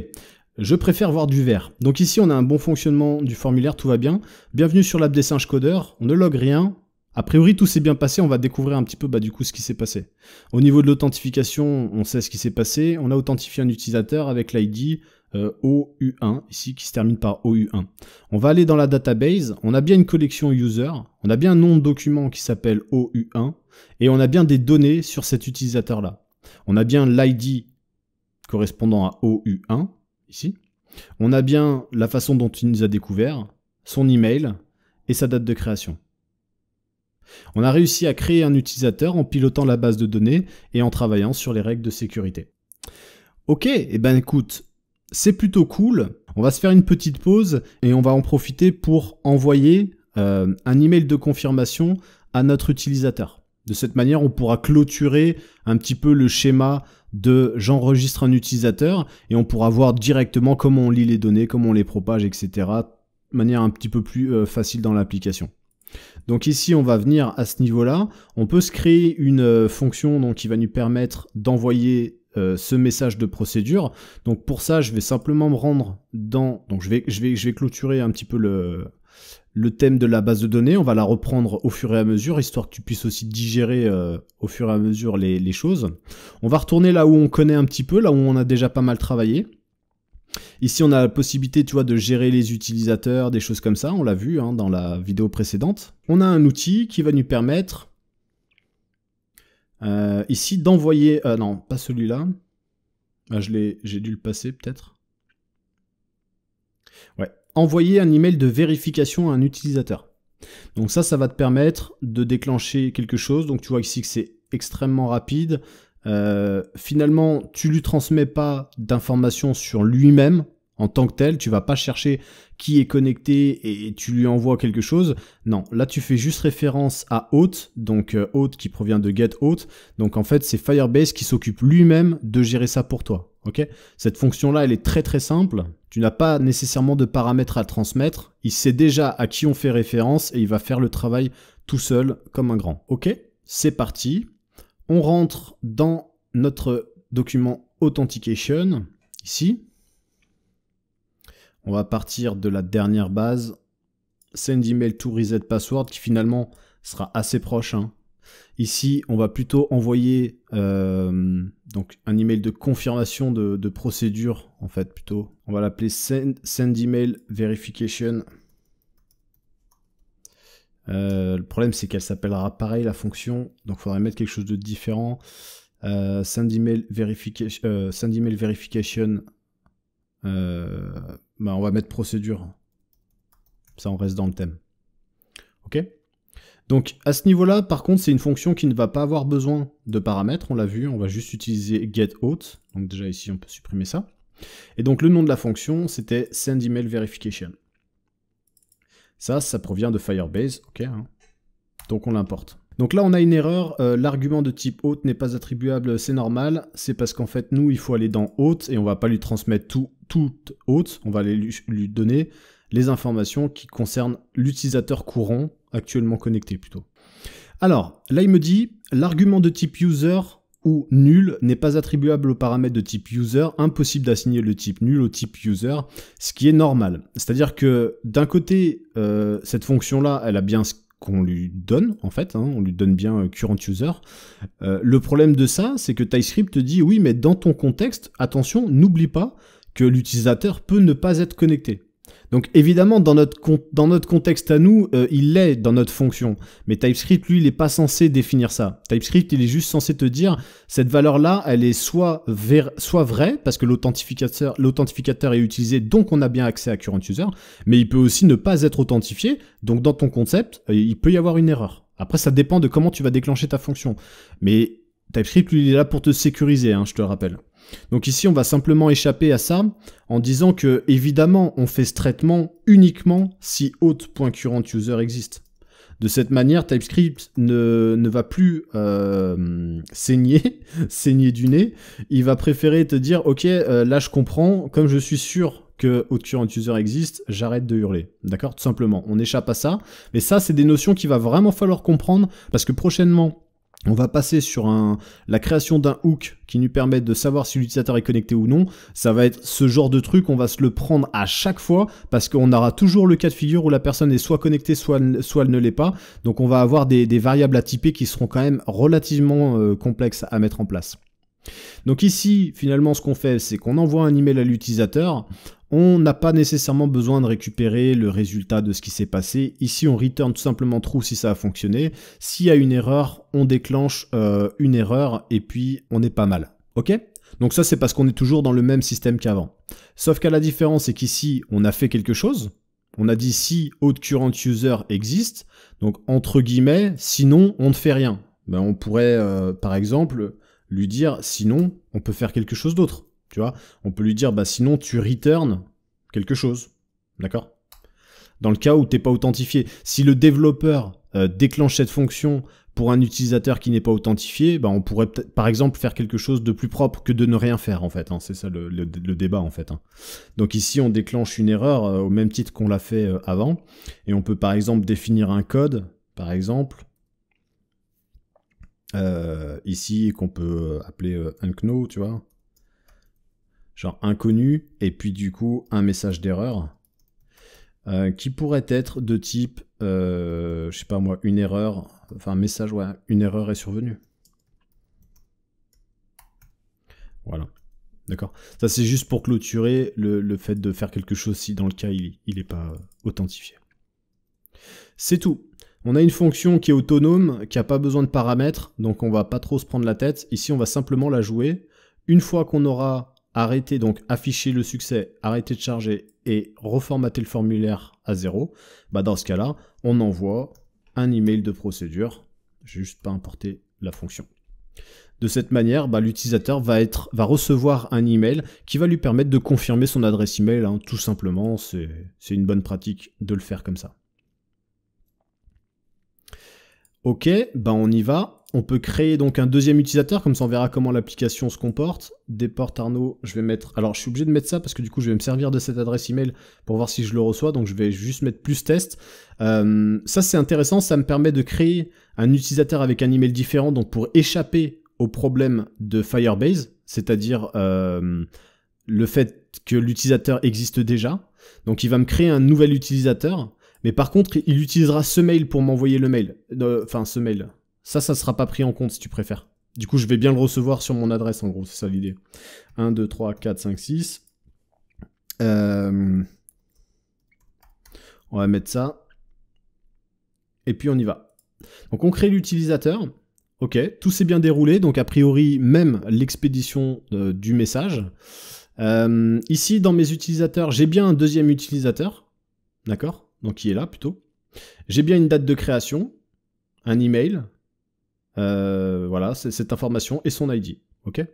je préfère voir du vert. Donc ici, on a un bon fonctionnement du formulaire, tout va bien. Bienvenue sur l'app des singes codeurs, on ne log rien. A priori, tout s'est bien passé, on va découvrir un petit peu du coup ce qui s'est passé. Au niveau de l'authentification, on sait ce qui s'est passé. On a authentifié un utilisateur avec l'ID OU1, ici, qui se termine par OU1. On va aller dans la database, on a bien une collection user, on a bien un nom de document qui s'appelle OU1, et on a bien des données sur cet utilisateur-là. On a bien l'ID correspondant à OU1, ici. On a bien la façon dont il nous a découvert, son email et sa date de création. On a réussi à créer un utilisateur en pilotant la base de données et en travaillant sur les règles de sécurité. Ok, et ben écoute, c'est plutôt cool. On va se faire une petite pause et on va en profiter pour envoyer un email de confirmation à notre utilisateur. De cette manière, on pourra clôturer un petit peu le schéma de j'enregistre un utilisateur et on pourra voir directement comment on lit les données, comment on les propage, etc. de manière un petit peu plus facile dans l'application. Donc ici, on va venir à ce niveau-là. On peut se créer une fonction donc, qui va nous permettre d'envoyer ce message de procédure. Donc pour ça, je vais simplement me rendre dans... Donc je vais clôturer un petit peu le thème de la base de données. On va la reprendre au fur et à mesure, histoire que tu puisses aussi digérer au fur et à mesure les choses. On va retourner là où on connaît un petit peu, là où on a déjà pas mal travaillé. Ici, on a la possibilité, tu vois, de gérer les utilisateurs, des choses comme ça. On l'a vu hein, dans la vidéo précédente. On a un outil qui va nous permettre ici d'envoyer... non, pas celui-là. Ah, j'ai dû le passer peut-être. Ouais. Envoyer un email de vérification à un utilisateur. Donc ça va te permettre de déclencher quelque chose. Donc tu vois ici que c'est extrêmement rapide. Finalement, tu lui transmets pas d'informations sur lui-même en tant que tel. Tu vas pas chercher qui est connecté et tu lui envoies quelque chose. Non, là tu fais juste référence à auth, donc auth qui provient de get auth. Donc en fait, c'est Firebase qui s'occupe lui-même de gérer ça pour toi. Ok ? Cette fonction-là, elle est très simple. Tu n'as pas nécessairement de paramètres à transmettre. Il sait déjà à qui on fait référence et il va faire le travail tout seul comme un grand. Ok ? C'est parti. On rentre dans notre document Authentication, ici. On va partir de la dernière base, Send email to reset password, qui finalement sera assez proche. Hein. Ici, on va plutôt envoyer donc un email de confirmation de procédure, en fait, plutôt. On va l'appeler send email verification. Le problème, c'est qu'elle s'appellera pareil, la fonction. Donc, il faudrait mettre quelque chose de différent. Send email verification. On va mettre procédure. Ça, on reste dans le thème. Ok ? Donc, à ce niveau-là, par contre, c'est une fonction qui ne va pas avoir besoin de paramètres. On l'a vu, on va juste utiliser getAuth. Donc, déjà, ici, on peut supprimer ça. Et donc, le nom de la fonction, c'était send email verification. Ça provient de Firebase, ok, hein. Donc on l'importe. Donc là, on a une erreur. L'argument de type hôte n'est pas attribuable, c'est normal. C'est parce qu'en fait, nous, il faut aller dans hôte et on va pas lui transmettre tout hôte. On va aller lui donner les informations qui concernent l'utilisateur courant actuellement connecté plutôt. Alors, là, il me dit l'argument de type user ou nul n'est pas attribuable au paramètre de type user, impossible d'assigner le type nul au type user, ce qui est normal. C'est-à-dire que d'un côté, cette fonction-là, elle a bien ce qu'on lui donne, en fait, hein, on lui donne bien current user. Le problème de ça, c'est que TypeScript te dit, oui, mais dans ton contexte, attention, n'oublie pas que l'utilisateur peut ne pas être connecté. Donc évidemment, dans notre contexte à nous, il l'est dans notre fonction. Mais TypeScript, lui, il n'est pas censé définir ça. TypeScript, il est juste censé te dire, cette valeur-là, elle est soit vraie, parce que l'authentificateur est utilisé, donc on a bien accès à current user, mais il peut aussi ne pas être authentifié, donc dans ton concept, il peut y avoir une erreur. Après, ça dépend de comment tu vas déclencher ta fonction. Mais TypeScript, lui, il est là pour te sécuriser, hein, je te le rappelle. Donc ici, on va simplement échapper à ça en disant que, évidemment, on fait ce traitement uniquement si hôte.currentUser existe. De cette manière, TypeScript ne va plus saigner du nez. Il va préférer te dire, ok, là je comprends, comme je suis sûr que hôte.currentUser existe, j'arrête de hurler. D'accord? Tout simplement, on échappe à ça. Mais ça, c'est des notions qu'il va vraiment falloir comprendre parce que prochainement, on va passer sur la création d'un hook qui nous permet de savoir si l'utilisateur est connecté ou non. Ça va être ce genre de truc, on va se le prendre à chaque fois parce qu'on aura toujours le cas de figure où la personne est soit connectée, soit elle ne l'est pas. Donc on va avoir des variables à typer qui seront quand même relativement complexes à mettre en place. Donc ici, finalement, ce qu'on fait, c'est qu'on envoie un email à l'utilisateur. On n'a pas nécessairement besoin de récupérer le résultat de ce qui s'est passé. Ici, on return tout simplement true si ça a fonctionné. S'il y a une erreur, on déclenche une erreur et puis on est pas mal. Ok? Donc ça, c'est parce qu'on est toujours dans le même système qu'avant. Sauf qu'à la différence, c'est qu'ici, on a fait quelque chose. On a dit si hôte.currentUser existe. Donc, entre guillemets, sinon, on ne fait rien. Ben, on pourrait, par exemple, lui dire sinon, on peut faire quelque chose d'autre. Tu vois, on peut lui dire, bah sinon tu return quelque chose, d'accord? Dans le cas où tu n'es pas authentifié. Si le développeur déclenche cette fonction pour un utilisateur qui n'est pas authentifié, bah on pourrait peut-être, par exemple, faire quelque chose de plus propre que de ne rien faire, en fait. Hein. C'est ça le débat, en fait. Hein. Donc ici, on déclenche une erreur au même titre qu'on l'a fait avant. Et on peut, par exemple, définir un code, par exemple, ici, qu'on peut appeler unknown, tu vois. Genre inconnu, et puis du coup un message d'erreur qui pourrait être de type, je sais pas moi, une erreur, enfin un message, ouais, une erreur est survenue. Voilà, d'accord. Ça c'est juste pour clôturer le fait de faire quelque chose si dans le cas il n'est pas authentifié. C'est tout. On a une fonction qui est autonome, qui n'a pas besoin de paramètres, donc on va pas trop se prendre la tête. Ici on va simplement la jouer. Une fois qu'on aura arrêter, donc afficher le succès, arrêter de charger et reformater le formulaire à 0, bah dans ce cas-là, on envoie un email de procédure. J'ai juste pas importé la fonction. De cette manière, bah, l'utilisateur va recevoir un email qui va lui permettre de confirmer son adresse email, hein, tout simplement. C'est une bonne pratique de le faire comme ça. Ok, bah on y va. On peut créer donc un deuxième utilisateur, comme ça on verra comment l'application se comporte. Déport Arnaud, je vais mettre... Alors je suis obligé de mettre ça parce que du coup je vais me servir de cette adresse email pour voir si je le reçois, donc je vais juste mettre plus test. Ça c'est intéressant, ça me permet de créer un utilisateur avec un email différent, donc pour échapper au problème de Firebase, c'est-à-dire le fait que l'utilisateur existe déjà. Donc il va me créer un nouvel utilisateur, mais par contre il utilisera ce mail pour m'envoyer le mail. Enfin ce mail... Ça sera pas pris en compte si tu préfères. Du coup, je vais bien le recevoir sur mon adresse, en gros, c'est ça l'idée. 1, 2, 3, 4, 5, 6. On va mettre ça. Et puis, on y va. Donc, on crée l'utilisateur. Ok, tout s'est bien déroulé. Donc, a priori, même l'expédition du message. Ici, dans mes utilisateurs, j'ai bien un deuxième utilisateur. D'accord? Donc, qui est là, plutôt. J'ai bien une date de création, un email. Voilà, c'est cette information et son ID. Ok.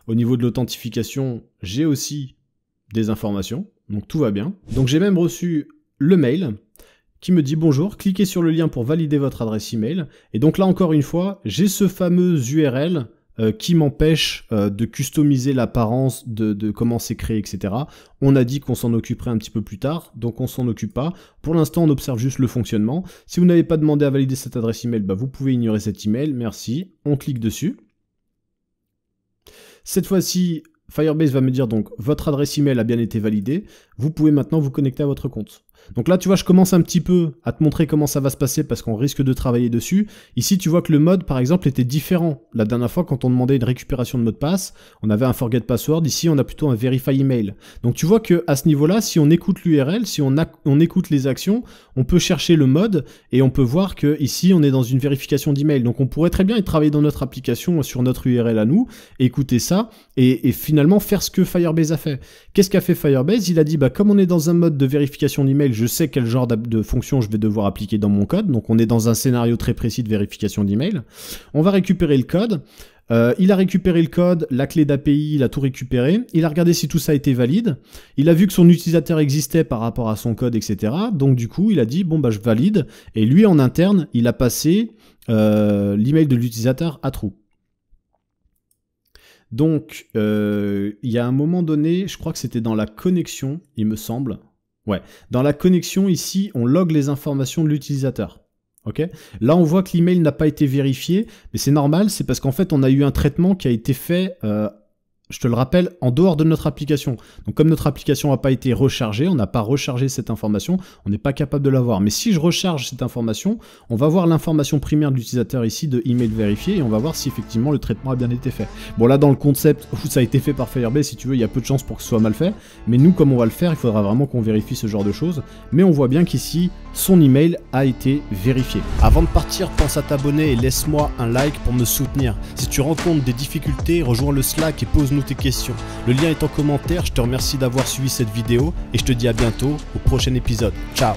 Au niveau de l'authentification, j'ai aussi des informations, donc tout va bien. Donc j'ai même reçu le mail qui me dit bonjour, cliquez sur le lien pour valider votre adresse email. Et donc là encore une fois, j'ai ce fameux URL qui m'empêche de customiser l'apparence de comment c'est créé, etc. On a dit qu'on s'en occuperait un petit peu plus tard, donc on s'en occupe pas. Pour l'instant, on observe juste le fonctionnement. Si vous n'avez pas demandé à valider cette adresse email, bah vous pouvez ignorer cet email, merci. On clique dessus. Cette fois-ci, Firebase va me dire donc votre adresse email a bien été validée. Vous pouvez maintenant vous connecter à votre compte. Donc là, tu vois, je commence un petit peu à te montrer comment ça va se passer parce qu'on risque de travailler dessus. Ici, tu vois que le mode, par exemple, était différent. La dernière fois, quand on demandait une récupération de mot de passe, on avait un forget password. Ici, on a plutôt un verify email. Donc tu vois que à ce niveau-là, si on écoute l'URL, si on écoute les actions, on peut chercher le mode et on peut voir que ici, on est dans une vérification d'email. Donc on pourrait très bien y travailler dans notre application sur notre URL à nous, écouter ça et finalement faire ce que Firebase a fait. Qu'est-ce qu'a fait Firebase? Il a dit, bah comme on est dans un mode de vérification d'email, je sais quel genre de fonction je vais devoir appliquer dans mon code. Donc on est dans un scénario très précis de vérification d'email. On va récupérer le code. Il a récupéré le code, la clé d'API, il a tout récupéré. Il a regardé si tout ça était valide. Il a vu que son utilisateur existait par rapport à son code, etc. Donc du coup, il a dit, bon bah je valide. Et lui, en interne, il a passé l'email de l'utilisateur à true. Donc, il y a un moment donné, je crois que c'était dans la connexion, il me semble. Ouais, dans la connexion ici, on log les informations de l'utilisateur. Ok. Là, on voit que l'email n'a pas été vérifié, mais c'est normal, c'est parce qu'en fait, on a eu un traitement qui a été fait, je te le rappelle, en dehors de notre application. Donc, comme notre application n'a pas été rechargée, on n'a pas rechargé cette information, on n'est pas capable de la voir. Mais si je recharge cette information, on va voir l'information primaire de l'utilisateur ici de email vérifié et on va voir si effectivement le traitement a bien été fait. Bon, là, dans le concept où ça a été fait par Firebase, si tu veux, il y a peu de chances pour que ce soit mal fait. Mais nous, comme on va le faire, il faudra vraiment qu'on vérifie ce genre de choses. Mais on voit bien qu'ici, son email a été vérifié. Avant de partir, pense à t'abonner et laisse-moi un like pour me soutenir. Si tu rencontres des difficultés, rejoins le Slack et pose-nous tes questions. Le lien est en commentaire, je te remercie d'avoir suivi cette vidéo et je te dis à bientôt au prochain épisode. Ciao!